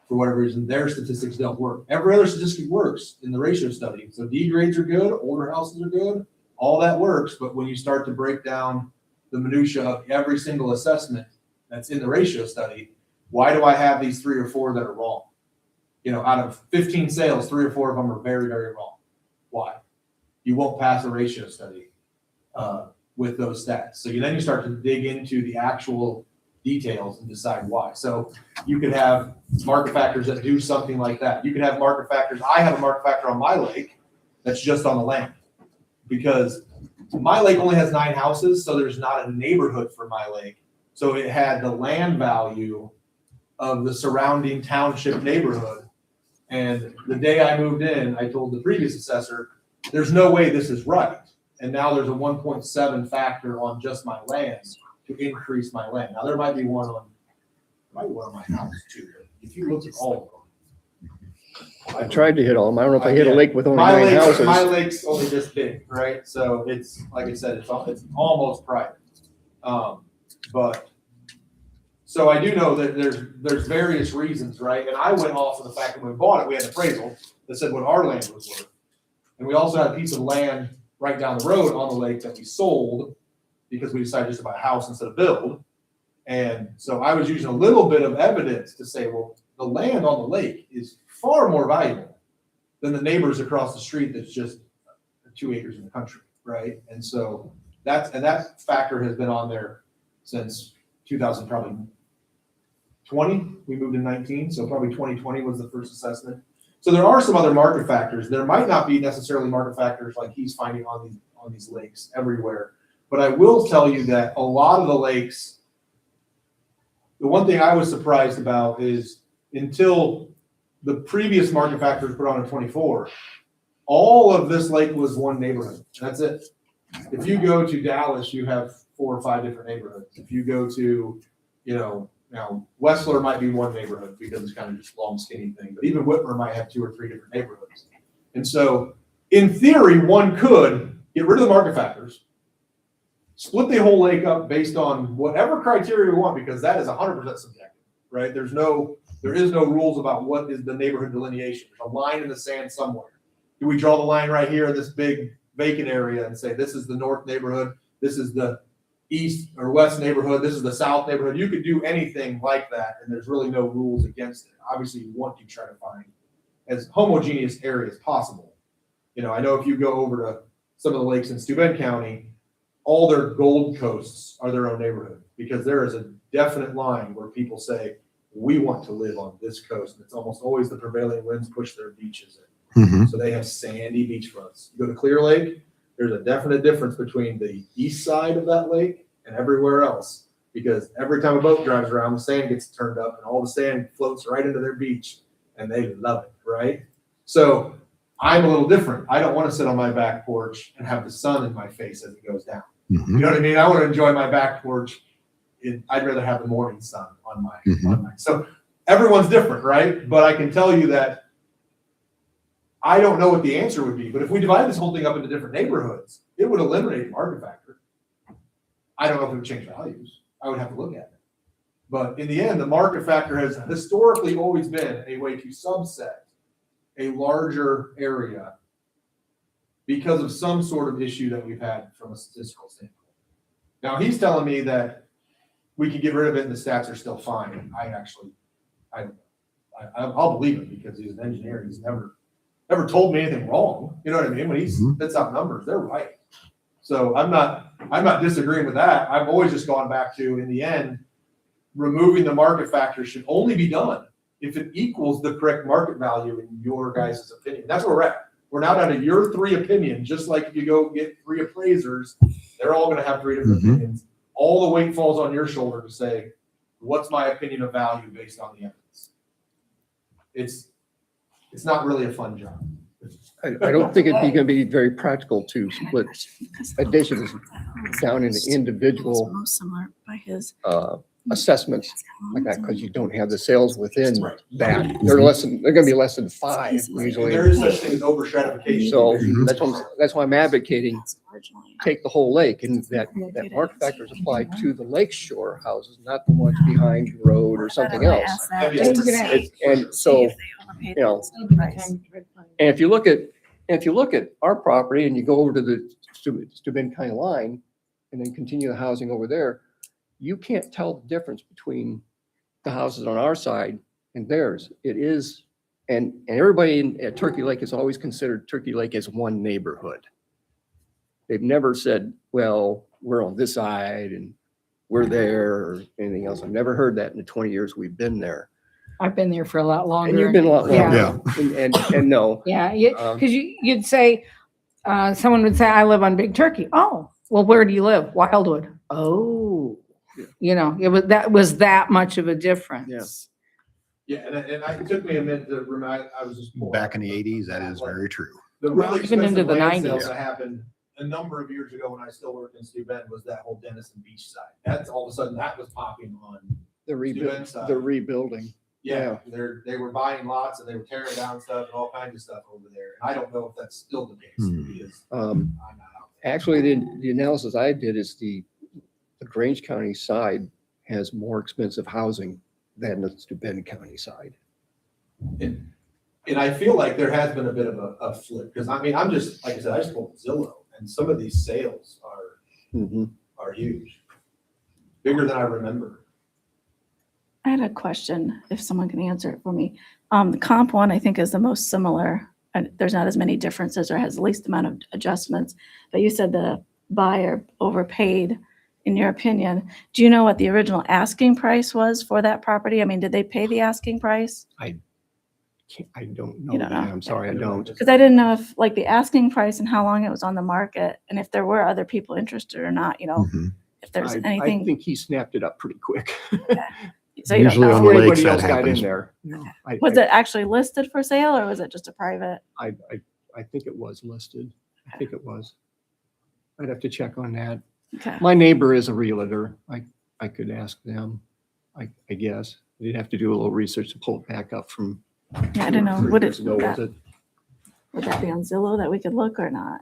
for whatever reason, their statistics don't work. Every other statistic works in the ratio study. So D grades are good, older houses are good, all that works, but when you start to break down the minutia of every single assessment that's in the ratio study, why do I have these 3 or 4 that are wrong? Out of 15 sales, 3 or 4 of them are very, very wrong. Why? You won't pass a ratio study with those stats. So then you start to dig into the actual details and decide why. So you could have market factors that do something like that. You could have market factors. I have a market factor on my lake that's just on the land. because my lake only has 9 houses, so there's not a neighborhood for my lake. So it had the land value of the surrounding township neighborhood. And the day I moved in, I told the previous assessor, there's no way this is right. And now there's a 1.7 factor on just my land to increase my land. Now there might be one on my house too. But if you look at all of them. I tried to hit all of them. I don't know if I hit a Yeah. lake with only My 9 lake, houses. my lake's only this big, right? So it's, like I said, it's almost private. But, so I do know that there's various reasons, right? And I went off of the fact that when we bought it, we had an appraisal that said what our land was worth. And we also had a piece of land right down the road on the lake that we sold because we decided just to buy a house instead of build. And so I was using a little bit of evidence to say, well, the land on the lake is far more valuable than the neighbors across the street that's just 2 acres in the country, right? And so that factor has been on there since 2000, probably 20. We moved in 19, so probably 2020 was the first assessment. So there are some other market factors. There might not be necessarily market factors like he's finding on these lakes everywhere. But I will tell you that a lot of the lakes, the one thing I was surprised about is until the previous market factors put on in 24, all of this lake was one neighborhood. That's it. If you go to Dallas, you have 4 or 5 different neighborhoods. If you go to, now Westler might be one neighborhood because it's kind of just long skinny thing, but even Whitmer might have 2 or 3 different neighborhoods. And so in theory, one could get rid of the market factors, split the whole lake up based on whatever criteria we want, because that is 100% subjective, right? There is no rules about what is the neighborhood delineation. There's a line in the sand somewhere. Do we draw the line right here in this big vacant area and say, this is the north neighborhood, this is the east or west neighborhood, this is the south neighborhood? You could do anything like that, and there's really no rules against it. Obviously, you want to try to find as homogeneous area as possible. I know if you go over to some of the lakes in Steuben County, all their Gold Coasts are their own neighborhood, because there is a definite line where people say, we want to live on this coast. And it's almost always the prevailing winds push their beaches in. Mm-hmm. So they have sandy beachfronts. You go to Clear Lake, there's a definite difference between the east side of that lake and everywhere else, because every time a boat drives around, the sand gets turned up and all the sand floats right into their beach, and they love it, right? So I'm a little different. I don't want to sit on my back porch and have the sun in my face as it goes down. Mm-hmm. You know what I mean? I want to enjoy my back porch. I'd rather have the morning sun on my, so everyone's different, right? But I can tell you that I don't know what the answer would be, but if we divide this whole thing up into different neighborhoods, it would eliminate the market factor. I don't know if it would change values. I would have to look at it. But in the end, the market factor has historically always been a way to subset a larger area because of some sort of issue that we've had from a statistical standpoint. Now, he's telling me that we can get rid of it and the stats are still fine. I'll believe it because he's an engineer. He's never told me anything wrong. You know what I mean? When he spits out numbers, they're right. So I'm not disagreeing with that. I've always just gone back to, in the end, removing the market factor should only be done if it equals the correct market value in your guys' opinion. That's where we're at. We're now down to your 3 opinions, just like if you go get 3 appraisers, they're all going to have 3 different opinions. All the weight falls on your shoulder to say, what's my opinion of value based on the evidence? It's not really a fun job. I don't think it'd be going to be very practical to split additions down into individual Most similar by his. assessments like that, because you don't have the sales within Right. that. They're going to be less than 5 And usually. there is such thing as overstratification. So that's why I'm advocating Originally. take the whole lake, and that market factor is applied to the lakeshore houses, not the ones behind the road or something I else. asked that. Maybe to it's- see- And see so, if they overpaid you know, the price. and if you look at our property and you go over to the Steuben County line and then continue the housing over there, you can't tell the difference between the houses on our side and theirs. It is, and everybody at Turkey Lake has always considered Turkey Lake as one neighborhood. They've never said, well, we're on this side and we're there or anything else. I've never heard that in the 20 years we've been there. I've been there for a lot longer. And you've been a lot Yeah. longer. And no. Yeah, Um, because you'd say, someone would say, I live on Big Turkey. Oh, well, where do you live? Wildwood. Oh, you know, that was that much of a difference. Yeah, and it took me a minute to remind, I was just. pulling Back in up the 80s, that is like, very true. The Well, really even into expensive the land sales 90s. that happened a number of years ago when I still worked in Stu Bend was that whole Denison Beach side. That's all of a sudden that was popping on. The rebuilding. Yeah, they were buying lots and they were tearing down stuff and all kinds of stuff over there. And I don't know if that's still the case because I'm not out there. Actually, the analysis I did is the Grange County side has more expensive housing than the Steuben County side. And I feel like there has been a bit of a flip because I mean, I'm just, like I said, I just pulled Zillow and some of these sales are huge, bigger than I remember. I had a question, if someone can answer it for me. The comp one, I think, is the most similar. And there's not as many differences or has the least amount of adjustments. But you said the buyer overpaid, in your opinion. Do you know what the original asking price was for that property? I mean, did they pay the asking price? I don't know You don't that. know? I'm sorry, I don't. Because I didn't know if, like, the asking price and how long it was on the market, and if there were other people interested or not, you know, Mhm. if there's I anything. think he snapped it up pretty quick. So you don't Usually know. on the Before lakes anybody that else got happens. in there. No, Was it actually listed for sale or was it just a private? I think it was listed. I think it was. I'd have to check on that. Okay. My neighbor is a realtor. I could ask them, I guess. They'd have to do a little research to pull it back up from. Yeah, I didn't know. 3 Would years it, ago, was it? would that be on Zillow that we could look or not?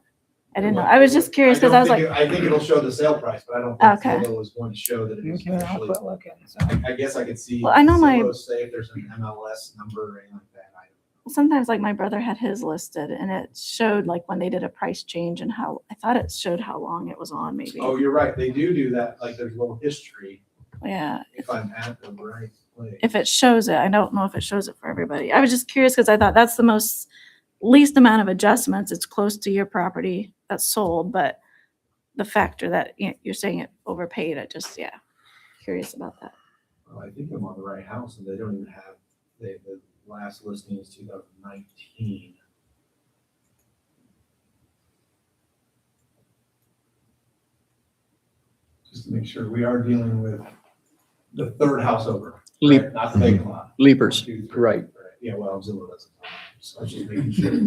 I didn't know. I was just curious because I was like, I think it'll show the sale price, but I don't think Okay. Zillow is going to show that it is Okay, I'll actually. quit looking. I guess I could see. Well, I know my- Zillow say if there's an MLS number or anything like that. I don't sometimes like my brother had his listed and it showed like when they did a price change and how, I thought it showed how long it was on maybe. know. Oh, you're right. They do that. Like there's a little history Yeah. if I'm at the right place. If it shows it, I don't know if it shows it for everybody. I was just curious because I thought that's the least amount of adjustments. It's close to your property that's sold, but the factor that you're saying it overpaid, I just, yeah, curious about that. Well, I think I'm on the right house and they don't even have, the last listing is 2019. Just to make sure we are dealing with the third house over, Leap. right? Not the vacant lot. Leapers, 1, 2, 3, right. Yeah, well, Zillow doesn't. So I was just making sure.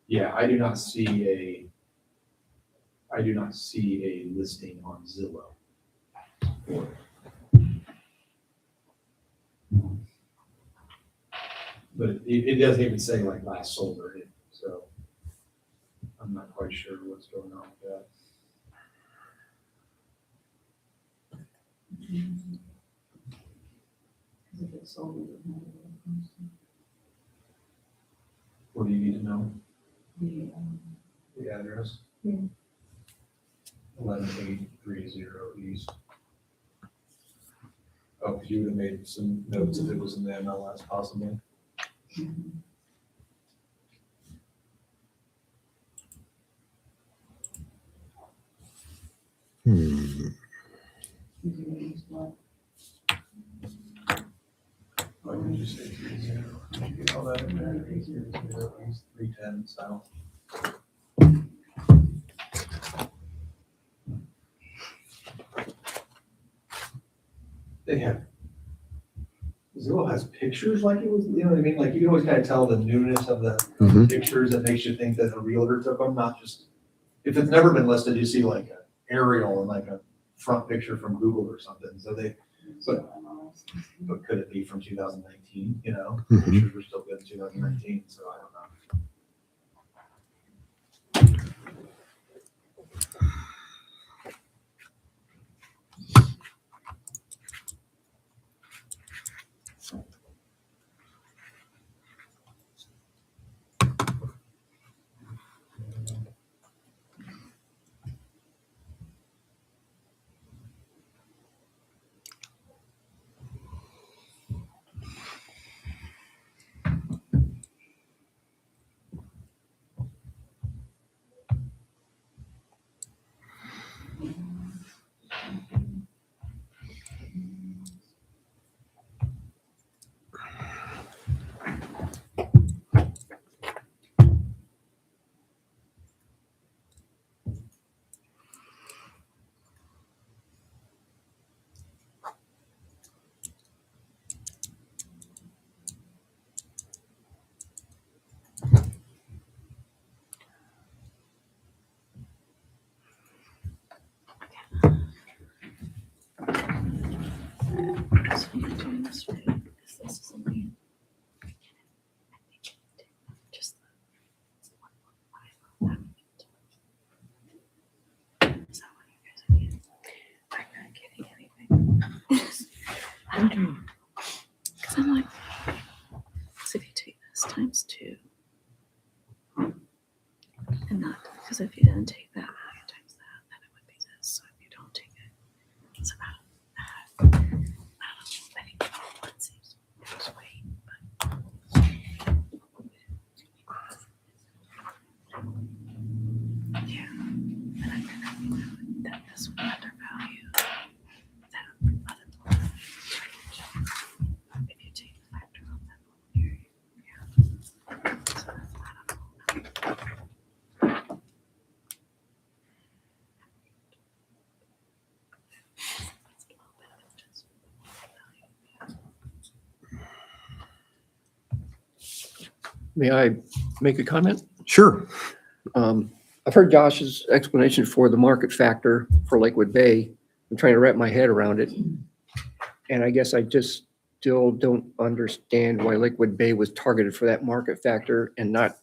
Yeah, I do not see a listing on Zillow. for it. But it doesn't even say like last sold or anything, so I'm not quite sure what's going on with that. What do you need to know? The address? 11830 East. Oh, 'cause you would have made some notes if it was in the MLS possibly. Hmm. Why did you say 30? Did you get all that in there? 800 East 310 South. They have, Zillow has pictures like it was, you know what I mean? Like you can always kind of tell the newness of the Mhm. pictures that makes you think that a realtor took them, not just, if it's never been listed, you see like an aerial and like a front picture from Google or something. So but could it be from 2019, you know? Mhm. Pictures were still good in 2019, so I don't know. So am I doing this right? 'Cause this is in here. Just Is that what you guys are getting? I'm not getting anything. Because I'm like, so if you take this times 2, and not, because if you didn't take that value times that, then it would be this. So if you don't take it, it's about that. I don't know. I think one seems just wait, but yeah. And I'm gonna that this would undervalue that other one. If you take the factor of that whole area, yeah. So that's not a whole It's a little bit of adjustment. May I make a comment? Sure. I've heard Josh's explanation for the market factor for Lakewood Bay. I'm trying to wrap my head around it. And I guess I just still don't understand why Lakewood Bay was targeted for that market factor and not,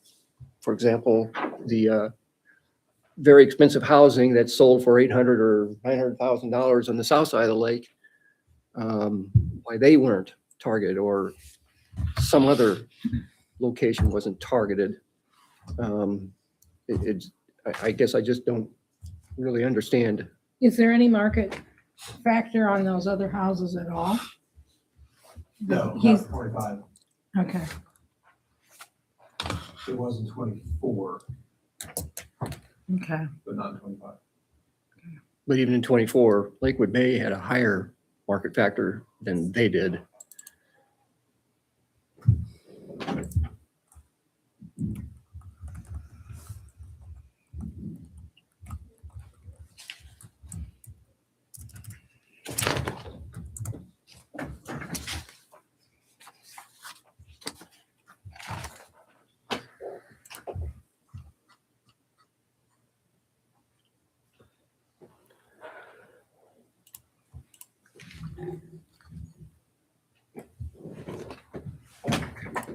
for example, the very expensive housing that's sold for $800,000 or $900,000 on the south side of the lake. Why they weren't targeted, or some other location wasn't targeted. I guess I just don't really understand. Is there any market factor on those other houses at all? No, He's- not 25. Okay. It was in 24, Okay. but not in 25. But even in 24, Lakewood Bay had a higher market factor than they did.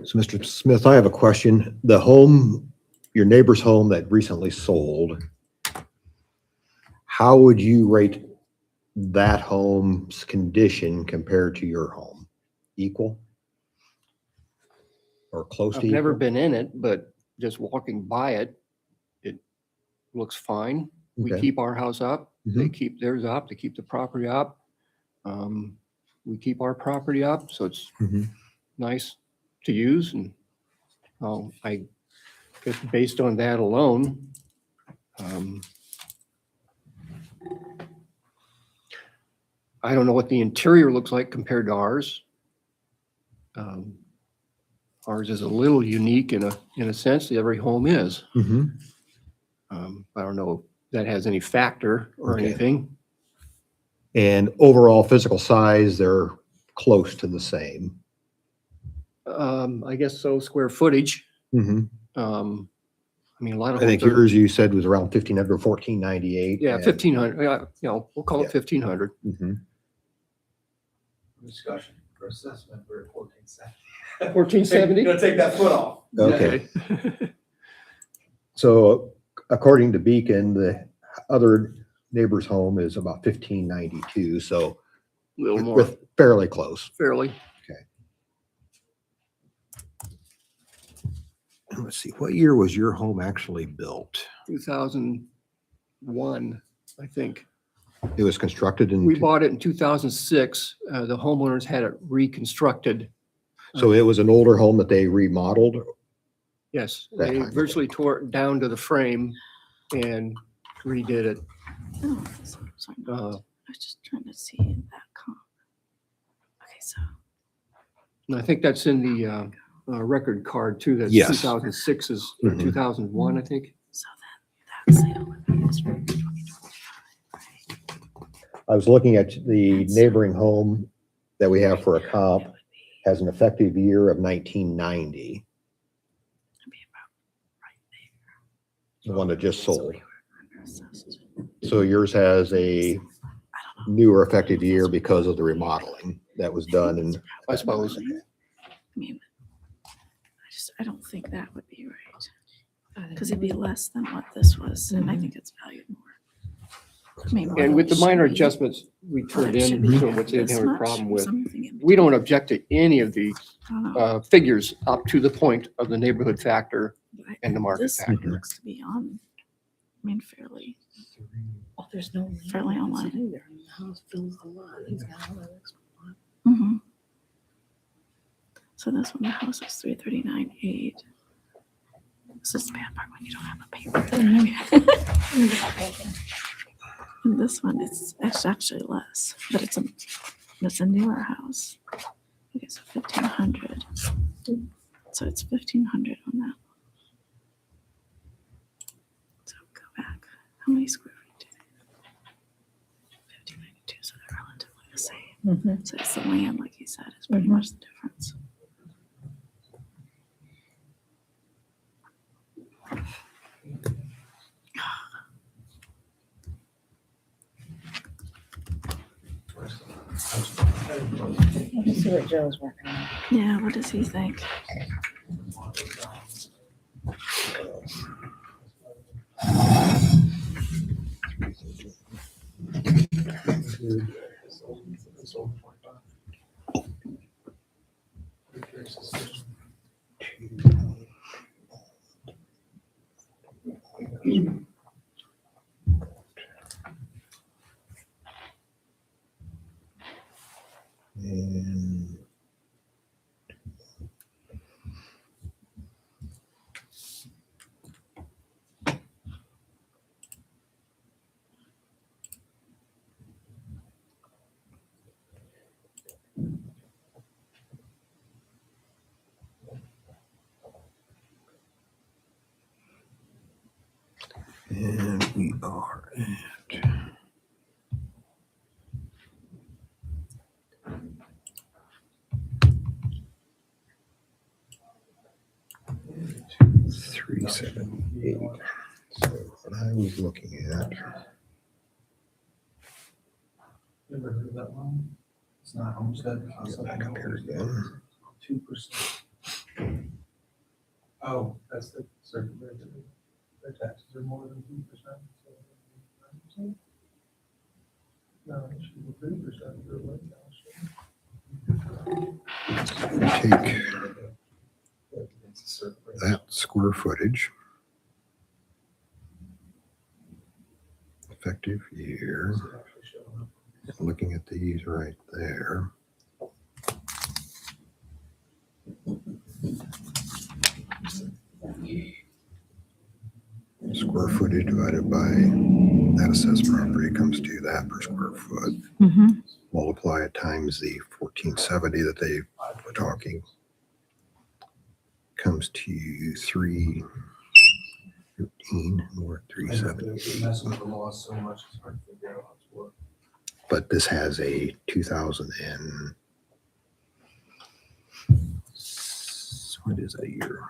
So Mr. Smith, I have a question. The home, your neighbor's home that recently sold, how would you rate that home's condition compared to your home? Equal? Or close to I've never equal? been in it, but just walking by it, it looks fine. We Okay. keep our house up, they keep theirs up, they keep the property up. We keep our property up, so it's Mhm. nice to use, and I guess based on that alone, I don't know what the interior looks like compared to ours. Ours is a little unique in a sense. Every home is. Mhm. I don't know if that has any factor or Okay. anything. And overall physical size, they're close to the same. I guess so. Square footage. Mhm. I mean, a lot of I think homes are, yours you said was around 1,500, 1,498. yeah, and- 1,500. Yeah, we'll call Yeah. it 1,500. Mhm. Discussion for assessment, we're at 1470. 1470? Gonna take that foot off. Okay. So according to Beacon, the other neighbor's home is about 1,592, so A little more, with fairly close. fairly. Let's see, what year was your home actually built? 2001, I think. It was constructed in, We bought it in 2006. The homeowners had it reconstructed. so it was an older home that they remodeled? Yes, That they time. virtually tore it down to the frame and redid it. Oh, that's what I'm talking about. Uh, I was just trying to see that comp. Okay, so And I think that's in the record card too. That's Yes. 2006 is, or Mhm. 2001, I think. so then that sale would be is for 2025, right? I was looking at the neighboring home that we have for a comp, It would be, has an effective year of 1990, it'd be about right the one that just there. So sold. we were underassessed. So yours has a I don't know. newer effective year because of the remodeling. that was done and I suppose. I mean, I don't think that would be right. Because it'd be less than what this was, and I think it's valued more. I mean, And with the minor it should be- adjustments we turned it should in, be so which they didn't this have a much, problem with, something in we don't object to any of the I don't know. figures up to the point of the neighborhood factor and the market This factor. looks to be on, I mean, fairly. Oh, there's no. land Fairly outside online. there, and the house fills the lot. He's got all that extra lot. Mhm. So this one, the house is 339.8. This is the bad part when you don't have a paper. And this one, it's actually less, but it's a newer house. Okay, so 1,500. So it's 1,500 on that. So go back. How many square feet? 1,592. So they're relatively the same. So it's the land, like you said, is pretty much the difference. Let's see what Joe's working on. Yeah, what does he think? And and we are at $378. So what I was looking at, Never heard of that one? It's not homestead. get back up here again. 2%. Oh, that's the circuit breaker. Their taxes are more than 2%. No, it should be 3% for a lake house. Take that square footage. Effective year. Looking at these right there. Square footage divided by that assessed property comes to that per square foot. Multiply it times the 1470 that they were talking. Comes to 313 or 370. Messing with the law so much, it's hard to figure out how it's working. But this has a 2000 and what is that year?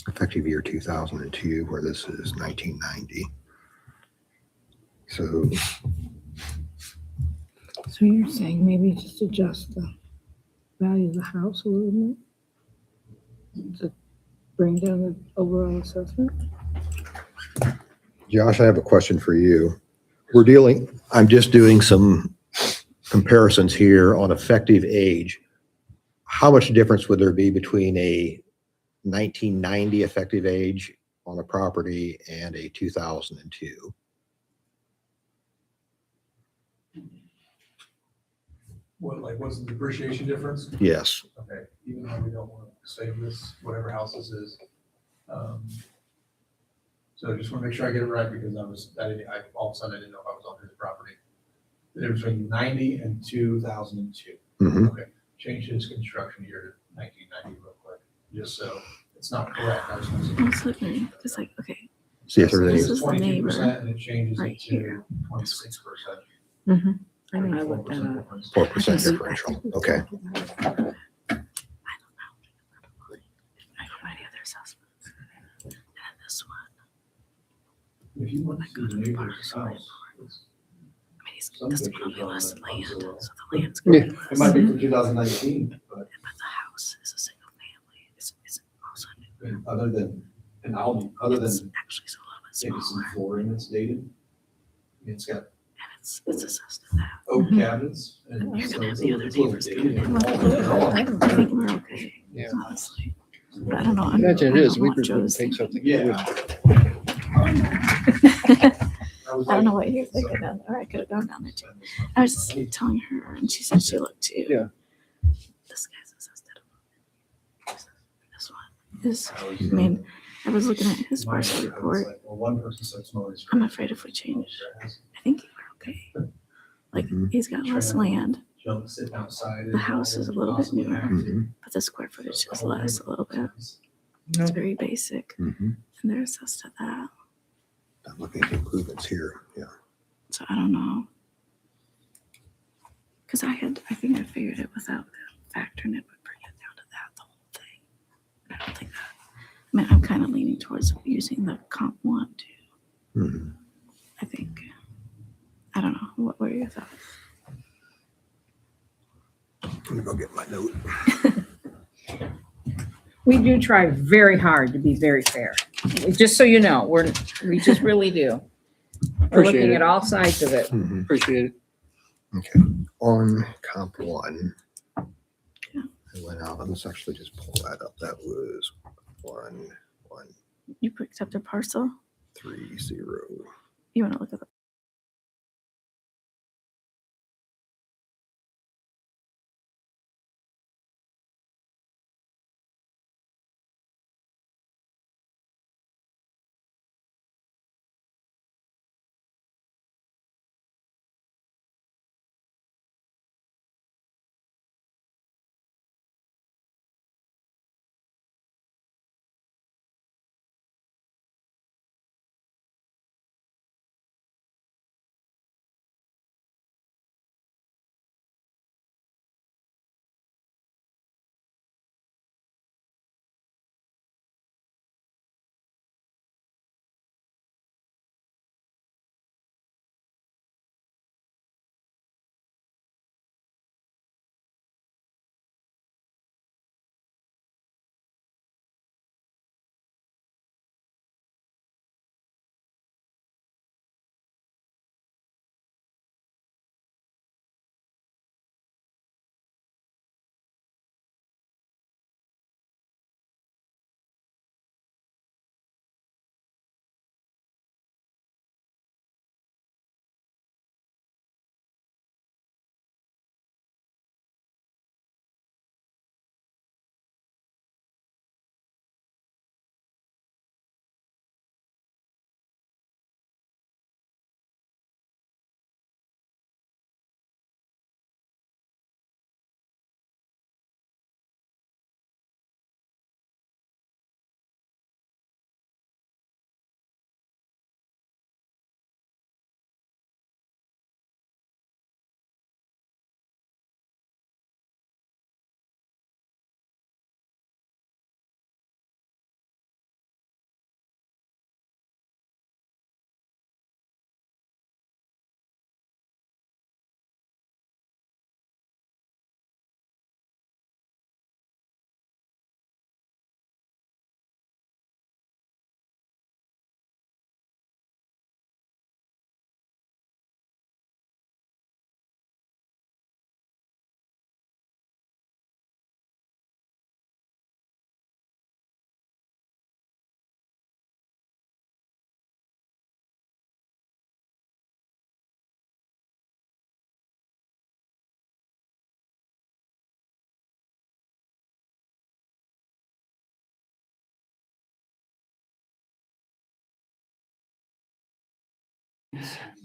Effective year 2002, where this is 1990. So So you're saying maybe just adjust the value of the house a little bit to bring down the overall assessment? Josh, I have a question for you. I'm just doing some comparisons here on effective age. How much difference would there be between a 1990 effective age on a property and a 2002? What's the depreciation difference? Yes. Okay, even though we don't want to save this, whatever house this is. So I just want to make sure I get it right because all of a sudden I didn't know if I was on his property. The difference between 90 and 2002. Mhm. Okay, change his construction year to 1990 real quick, just so it's not correct. I was gonna say- I'm slipping. It's like, okay, See if So there's it This any, was is the neighbor 22% and it changes right it to here. 26%. I know I looked that up. 4% differential. Okay. I don't know. I don't know any other assessments. And then this one. If you want to see the neighbor's house, I mean, this probably less land, so the land's Yeah. gonna be it less. might be from 2019, but But the house is a single family. It's also new. I mean, other It's than actually a little bit maybe some smaller, flooring that's dated. I mean, it's got and it's assessed to that. oak Mhm. cabinets and You're so gonna have it's the a other little neighbors dated. coming in. I think we're okay, Yeah. honestly. But I don't know. Imagine it I is, don't we know what would Joe's take thinking. something. Yeah. I don't know what you're thinking of, or I could have gone down there too. I was just telling her, and she said she looked too. Yeah. This guy's assessed at this one is, I mean, I was looking at his parcel report. Well, one person said smaller. I'm afraid if we change, I think we're okay. Like, he's got less land, Jump, sitting outside. the house is a little bit newer, Mhm. but the square footage is less a little bit. It's very basic, Mhm. and they're assessed at that. I'm looking at improvements here, yeah. So I don't know. Because I think I figured it without factoring it would bring it down to that, the whole thing. I don't think that. I mean, I'm kind of leaning towards using the comp one too, Mhm. I think. I don't know. What were your thoughts? I'm gonna go get my note. We do try very hard to be very fair. Just so you know, we just really do. We're Appreciate looking it. at all sides of it. Mhm. Appreciate it. Okay, on comp one. Yeah. I went out, let's actually just pull that up. That was 1, You picked up their parcel? 3, 0. You want to look at the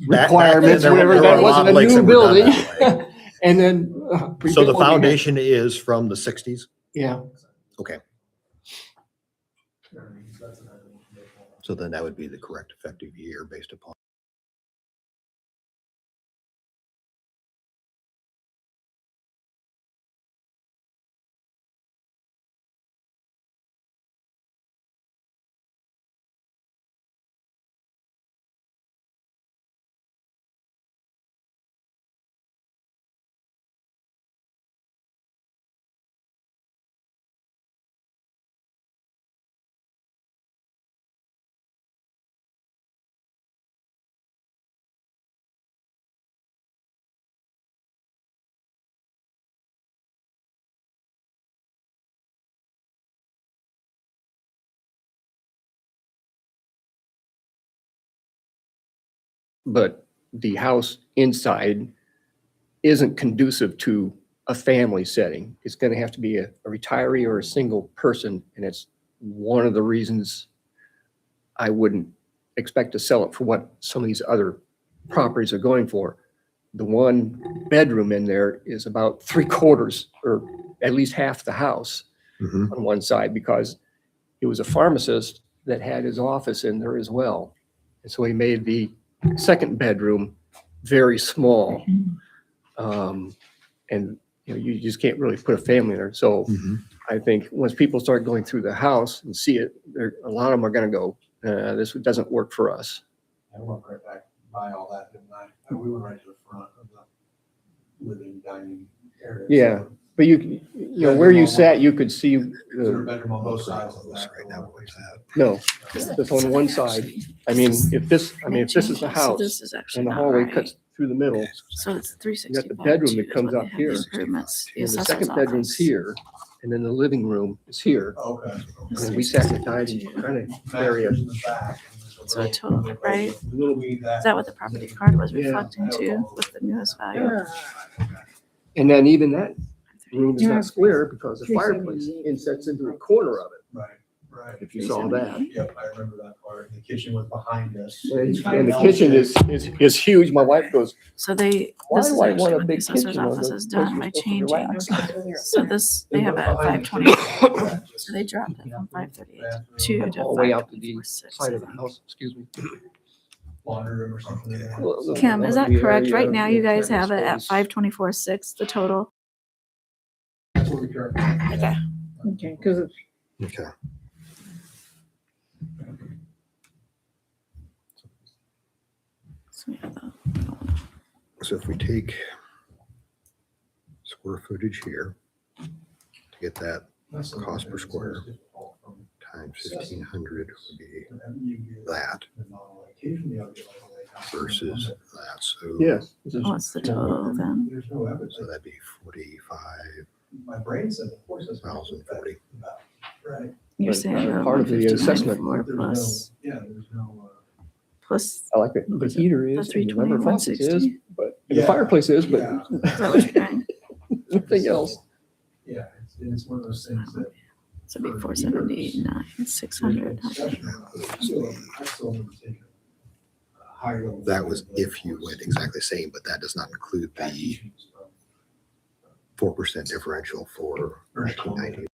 Requirements, there whatever, were a that lot wasn't of a lakes new that were done building. that way. And then. So the what we had. foundation is from the 60s? Yeah. Okay, so then that would be the correct effective year based upon. but the house inside isn't conducive to a family setting. It's going to have to be a retiree or a single person, and it's one of the reasons I wouldn't expect to sell it for what some of these other properties are going for. The one bedroom in there is about 3/4 or at least half the house Mhm. on one side, because it was a pharmacist that had his office in there as well. And so he made the second bedroom very small. And you just can't really put a family in there. So Mhm. I think once people start going through the house and see it, a lot of them are going to go, this doesn't work for us. I went right back by all that, didn't I? We went right to the front of the living dining area. Yeah. So But you know, where you sat, you could see, Is there a the bedroom on both sides of Close that? right now, where's that? no, So just on one side. I mean, if this is the So house this is actually and the not hallway right. cuts through the middle, So it's 365. You got the bedroom that is comes what up they have here. the improvements, the and the assessor's second bedroom's office. here, and then the living room is here. Oh, okay. It's And we sat in the 362. dining kind of area. Masters in the back, and there's a So a little- total, right? Little- Is Is that what the property card was reflecting to with the newest value? And then even that room is not square because the fireplace insets into a corner of it, Right, right. if you saw that. Yep, I remember that part. The kitchen was behind us. And the kitchen is huge. My wife goes, So they, why this is do I want actually a what the big assessor's kitchen? I office go, has "Because done you're by supposed to changing. relax." So this, they have it at 520. So they dropped it from 538 to All the way out to the 524.6. side of the house, excuse me. Laundry room or something in there. Kim, is that correct? Right now, you guys Tennis have it at space. 524.6, the total. That's what we currently. Okay. Okay, because it's Okay. So we have the- So if we take square footage here to get that That's the Cost one per that's square. most difficult from times 1,500 would be you get that the non-location, the other like house. versus that. So, Yes. this is- What's the total then? There's no evidence. so that'd be 45. My brain said, of course, that's. 1,040. Right. You're But, saying the part of the assessment- 159.4 There's no- plus, Yeah, there's no, plus, I like it. The heater is, The and the number of faucets is, 320, but and the Yeah. fireplace is, but Yeah. is that what you're doing? nothing else. yeah, it's one of those things that. So it'd be 479, 600. I still remember taking a higher level. That was if you went exactly the same, but that does not include the 4% differential for 1990.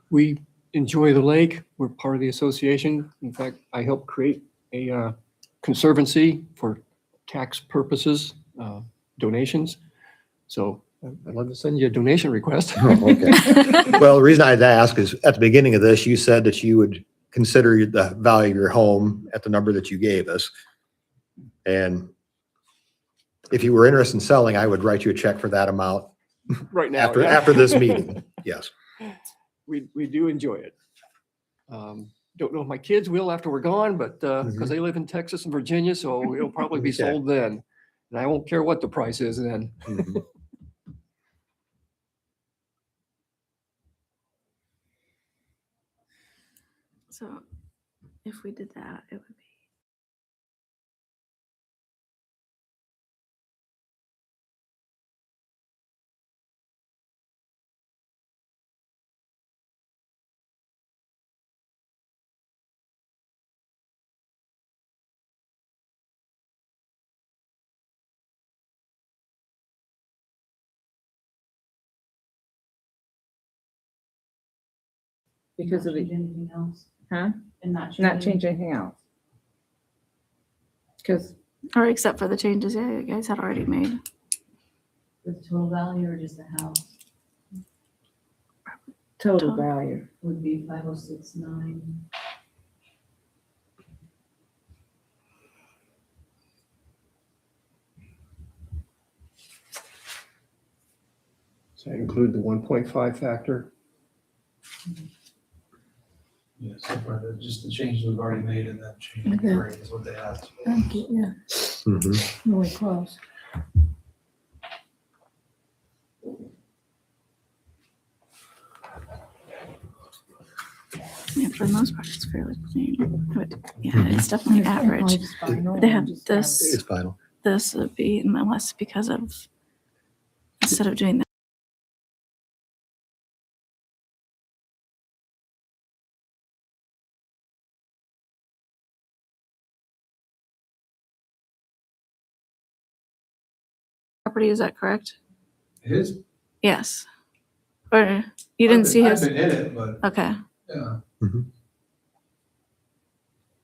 We enjoy the lake. We're part of the association. In fact, I helped create a conservancy for tax purposes, donations. So I'd love to send you a donation request. Oh, okay. Well, the reason I'd ask is at the beginning of this, you said that you would consider the value of your home at the number that you gave us. And if you were interested in selling, I would write you a check for that amount Right now. after, yeah. after this meeting. Yes. We do enjoy it. Don't know if my kids will after we're gone, but, because they live in Texas and Virginia, so it'll probably be Okay. sold then. And I won't care what the price is then. Mhm. So if we did that, it would be. Because of the, Anything else? huh? And not Not change anything else. Because Or except for the changes, yeah, you guys had already made. the total value or just the house total value. would be 506.9. Does that include the 1.5 factor? Yeah, so far, just the changes we've already made and then changing the rate is what they asked. Yeah, Mhm. really close. Yeah, for the most part, it's fairly clean. But yeah, it's definitely average. They have this, It's final. this would be, unless because of, instead of doing that. Property, is that correct? His. Yes. Or you didn't see his? I've been in it, but Okay. yeah. Mhm.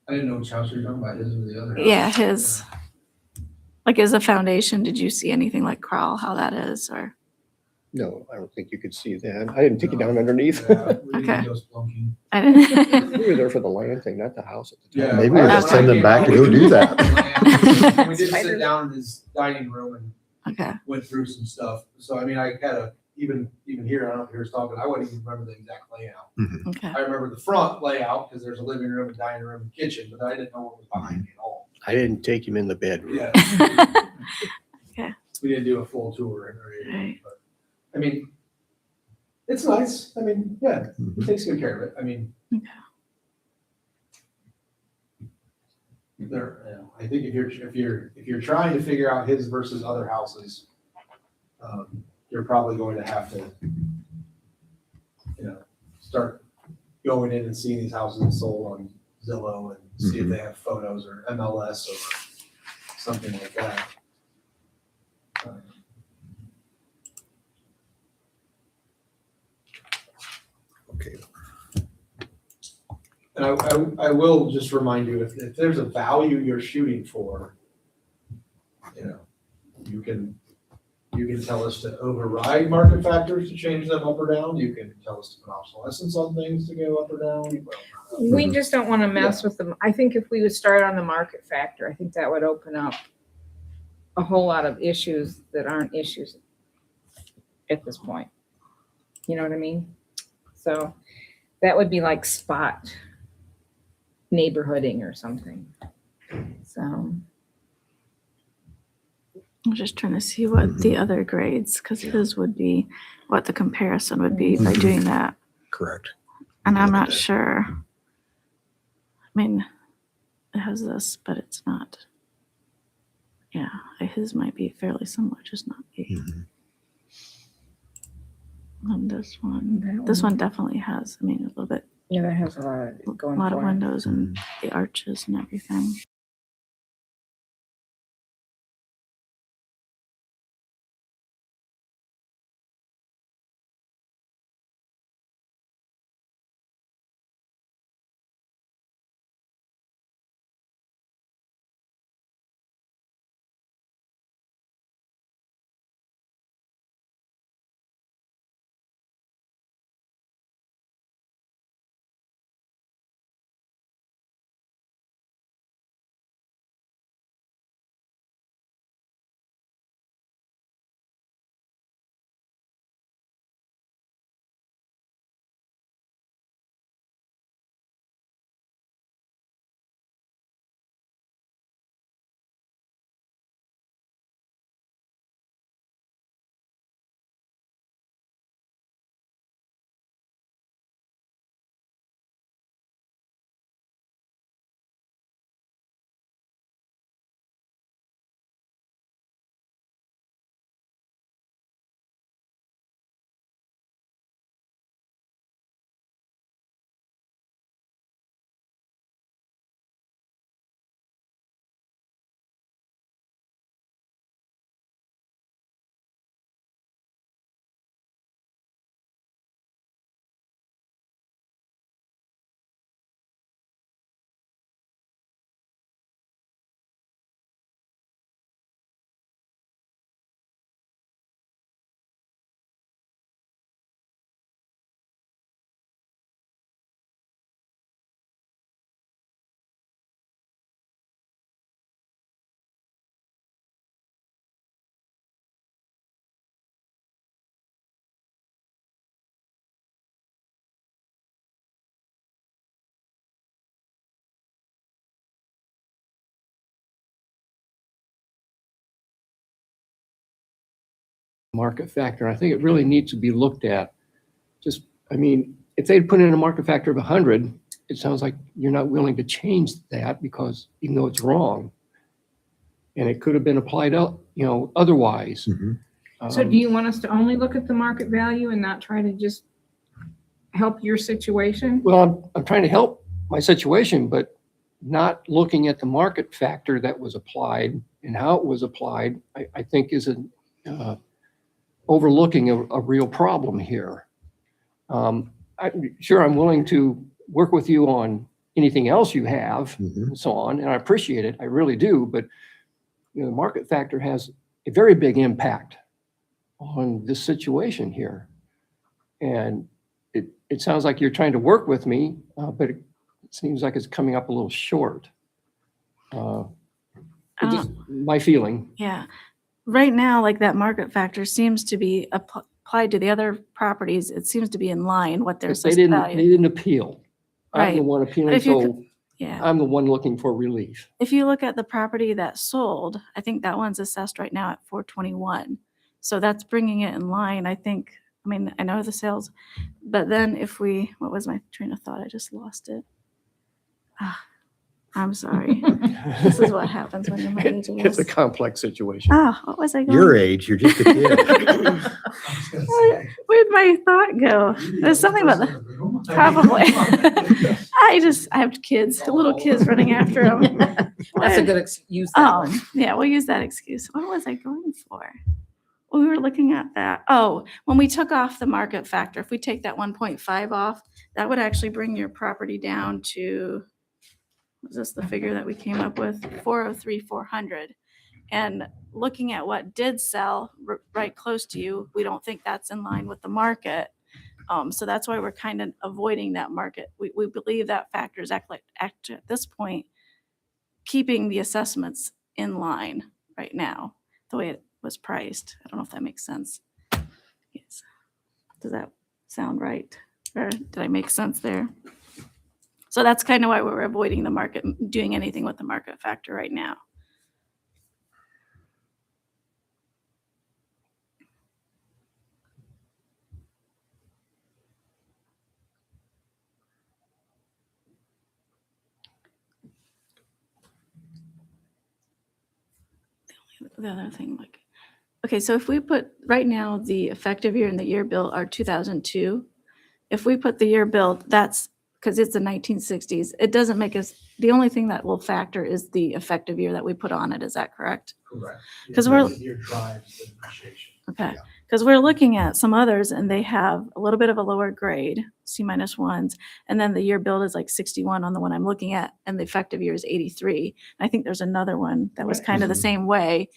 I didn't know which house you were talking about, his or the other. house. Yeah, his. Like as a foundation, did you see anything like crawl, how that is, or? No, I don't think you could see that. I didn't take you down underneath. Yeah, we Okay. didn't go splunking. I didn't. We were there for the land thing, not the house at the Yeah. time. Maybe we'll just Okay. send them back to go do that. We did sit down in his dining room and Okay. went through some stuff. So I mean, I kind of, even here, I don't know if you were talking, I wouldn't even remember the exact layout. Okay. I remember the front layout because there's a living room, a dining room, and kitchen, but I didn't know what was behind me at all. I didn't take him in the bedroom. Yeah. Okay. We didn't do a full tour or anything, Right. but I mean, it's nice. I mean, yeah, he Mhm. takes good care of it. I mean, Okay. there, you know, I think if you're trying to figure out his versus other houses, you're probably going to have to, you know, start going in and seeing these houses sold on Zillow and see if Mhm. they have photos or MLS or something like that. Okay. And I will just remind you, if there's a value you're shooting for, you know, you can tell us to override market factors to change them up or down. You can tell us to put obsolescence on things to go up or down. We just don't want to mess with them. I think if we would start on the market factor, I think that would open up a whole lot of issues that aren't issues at this point. You know what I mean? So that would be like spot neighborhooding or something. So, I'm just trying to see what the other grades, because his would be, what the comparison would be by Mhm. doing that. Correct. And I'm Look at not that. sure. I mean, it has this, but it's not. Yeah, his might be fairly similar, just not be. Mhm. And this one definitely has, I mean, a little bit, yeah, that has a lot a of going lot of for it. windows and the arches and everything. market factor. I think it really needs to be looked at. Just, I mean, if they'd put in a market factor of 100, it sounds like you're not willing to change that because even though it's wrong, and it could have been applied out, otherwise. Mhm. So do you want us to only look at the market value and not try to just help your situation? Well, I'm trying to help my situation, but not looking at the market factor that was applied and how it was applied, I think is overlooking a real problem here. Sure, I'm willing to work with you on anything else you have Mhm. and so on, and I appreciate it, I really do, but the market factor has a very big impact on this situation here. And it sounds like you're trying to work with me, but it seems like it's coming up a little short. Just my feeling. Yeah. Right now, like that market factor seems to be applied to the other properties. It seems to be in line what their They assessed didn't, value. they didn't appeal. I'm the Right. one appealing, if you so Yeah. I'm the one looking for relief. If you look at the property that sold, I think that one's assessed right now at 421. So that's bringing it in line, I think. I mean, I know the sales, but then what was my train of thought? I just lost it. I'm sorry. This is what happens when you're my age. I It's a guess. complex situation. What was I going? Your age, you're just a kid. Where'd my thought go? There's something about the, probably. I have kids, little kids running after them. That's a good excuse. Oh, yeah, we'll use that excuse. What was I going for? We were looking at that. Oh, when we took off the market factor, if we take that 1.5 off, that would actually bring your property down to, was this the figure that we came up with? 403,400. And looking at what did sell right close to you, we don't think that's in line with the market. So that's why we're kind of avoiding that market. We believe that factor is actually at this point keeping the assessments in line right now, the way it was priced. I don't know if that makes sense. Yes. Does that sound right? Or did I make sense there? So that's kind of why we're avoiding the market, doing anything with the market factor right now. The other thing, like, okay, so if we put, right now, the effective year and the year built are 2002. If we put the year built, that's, because it's the 1960s, it doesn't make us, the only thing that will factor is the effective year that we put on it. Is that correct? Correct. 'Cause we're- Your drives the depreciation. Okay, because we're looking at some others and they have a little bit of a lower grade, C-1s, and then the year build is like 61 on the one I'm looking at, and the effective year is 83. I think there's another one that was kind of the same way.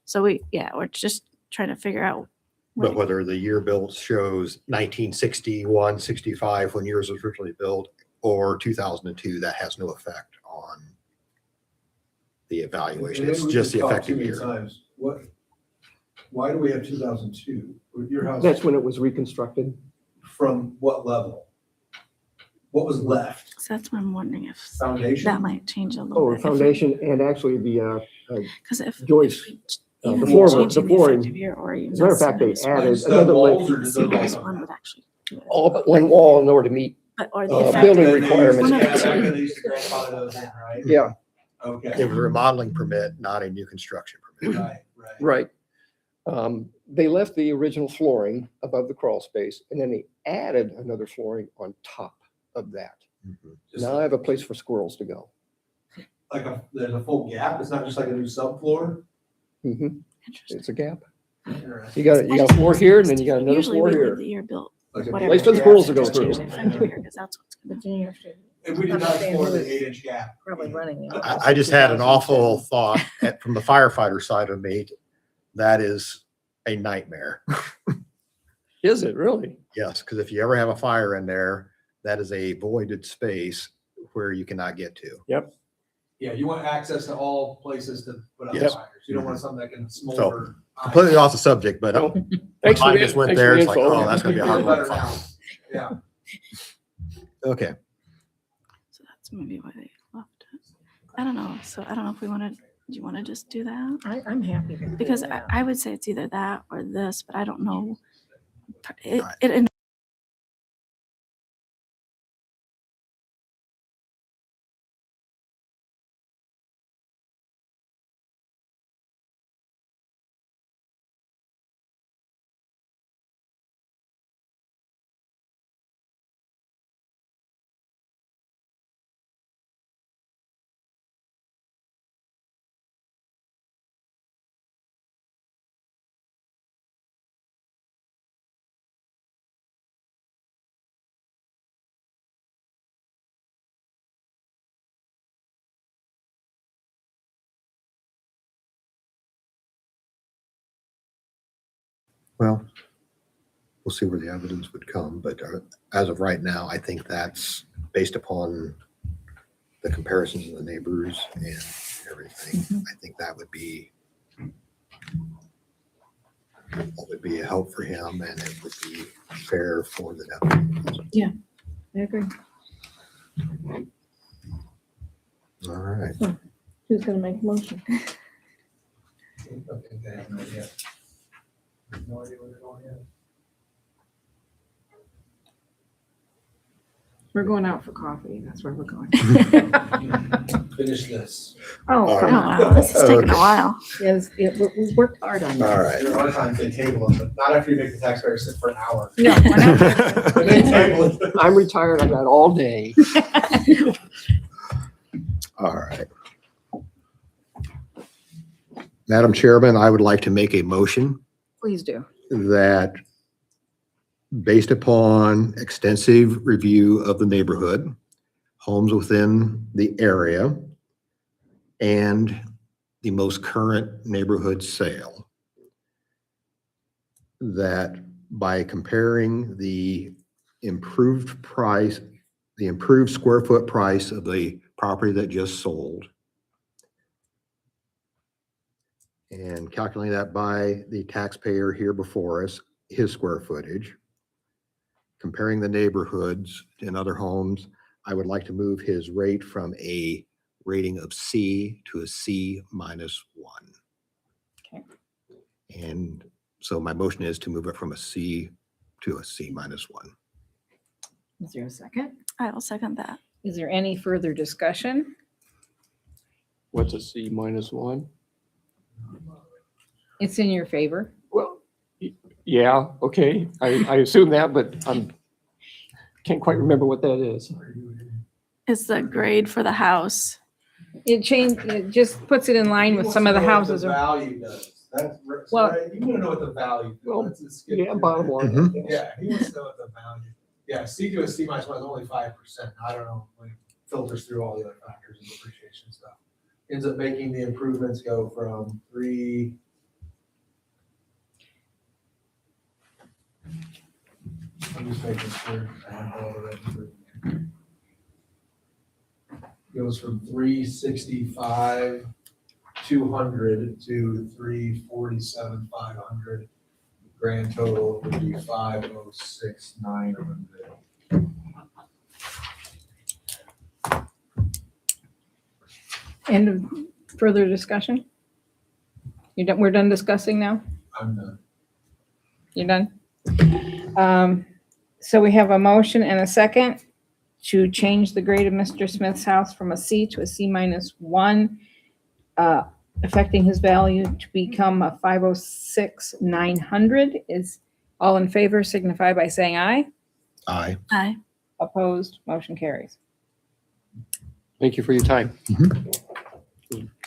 So we're just trying to figure out. But whether the year built shows 1961, 65 when yours was originally built, or 2002, that has no effect on the evaluation. And It's maybe we just the could talk effective too many year. times. Why do we have 2002 with your house? That's when it was reconstructed. From what level? What was left? So that's what I'm wondering if Foundation? that might change a little Oh, bit. foundation and actually the Because if joist. even the if floor- changing the flooring. effective year or even As a matter of fact, they this one, added Just the another walls lift, or just the this walls? one would actually do it. all but one wall in order to meet. But, or the building effective. They used- requirements. yeah, back then they used to grandfather those in, right? Yeah, Okay. It was a remodeling permit, not a new construction permit. Right. They left the original flooring above the crawl space, and then they added another flooring on top of that. Mhm. Just Now I have a place for squirrels to go. there's a full gap. It's not just like a new subfloor. Mhm. Interesting. It's a gap. Interesting. You got a floor here, and then you got another Usually floor we leave here. the year built, Like a whatever. Place for the gap. squirrels to go Just change through. the effective year, 'cause that's what's gonna But then you have to And we did not Understand explore who the is 8-inch gap. probably running it. I just had an awful thought from the firefighter side of me. That is a nightmare. Is it really? Yes, because if you ever have a fire in there, that is a voided space where you cannot get to. Yeah, you want access to all places to put out Yes. fires. You don't want something that can smolder. Completely off the subject, but Well, Thanks for I the, just went thanks there. for the It's like, info. oh, that's gonna be a Feel hard one to better now. find. Yeah. Okay. So that's maybe why they left it. I don't know. So I don't know if we wanted, Do you want to just do that? I'm happy to. do Because that. I would say it's either that or this, but I don't know. It, Right. it, Well, we'll see where the evidence would come, but as of right now, I think that's based upon the comparisons of the neighbors and everything. I think that would be a help for him, and it would be fair for the deputy. I agree. All right. Who's gonna make a motion? Okay, they have no idea. No idea where they're going yet. We're going out for coffee. That's where we're going. Finish this. Oh, oh, come on. wow, this is taking Okay. a while. Yes, we worked hard on All that. right. There are times they table them, but not after you make the taxpayer sit for an hour. No, we're not. When they table it. I'm retired. I got all day. All right. Madam Chairman, I would like to make a motion Please do. that based upon extensive review of the neighborhood, homes within the area, and the most current neighborhood sale, that by comparing the improved price, the improved square foot price of the property that just sold, and calculating that by the taxpayer here before us, his square footage, comparing the neighborhoods and other homes, I would like to move his rate from a rating of C to a C -1. Okay. And so my motion is to move it from a C to a C -1. Is there a second? I will second that. Is there any further discussion? What's a C -1? It's in your favor. Well, yeah, okay. I assume that, but can't quite remember what that is. It's the grade for the house. It just puts it in line with some of the houses. The value does. That's, Well- right, you want to know what the value. Well, Let's just skip Yeah, through bottom that. line. Yeah, he wants to know what the value. Yeah, C to a C -1 is only 5%. I don't know when it filters through all the other factors and depreciation stuff. Ends up making the improvements go from 3. I'm just making sure I have all the right improvement. Goes from 365, 200 to 347, 500. Grand total would be 506, 900. End of further discussion? You done, we're done discussing now? I'm done. You're done? So we have a motion and a second to change the grade of Mr. Smith's house from a C to a C -1, affecting his value to become a 506, 900. Is all in favor signify by saying aye. Aye. Aye. Opposed, motion carries. Thank you for your time.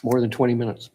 More than 20 minutes.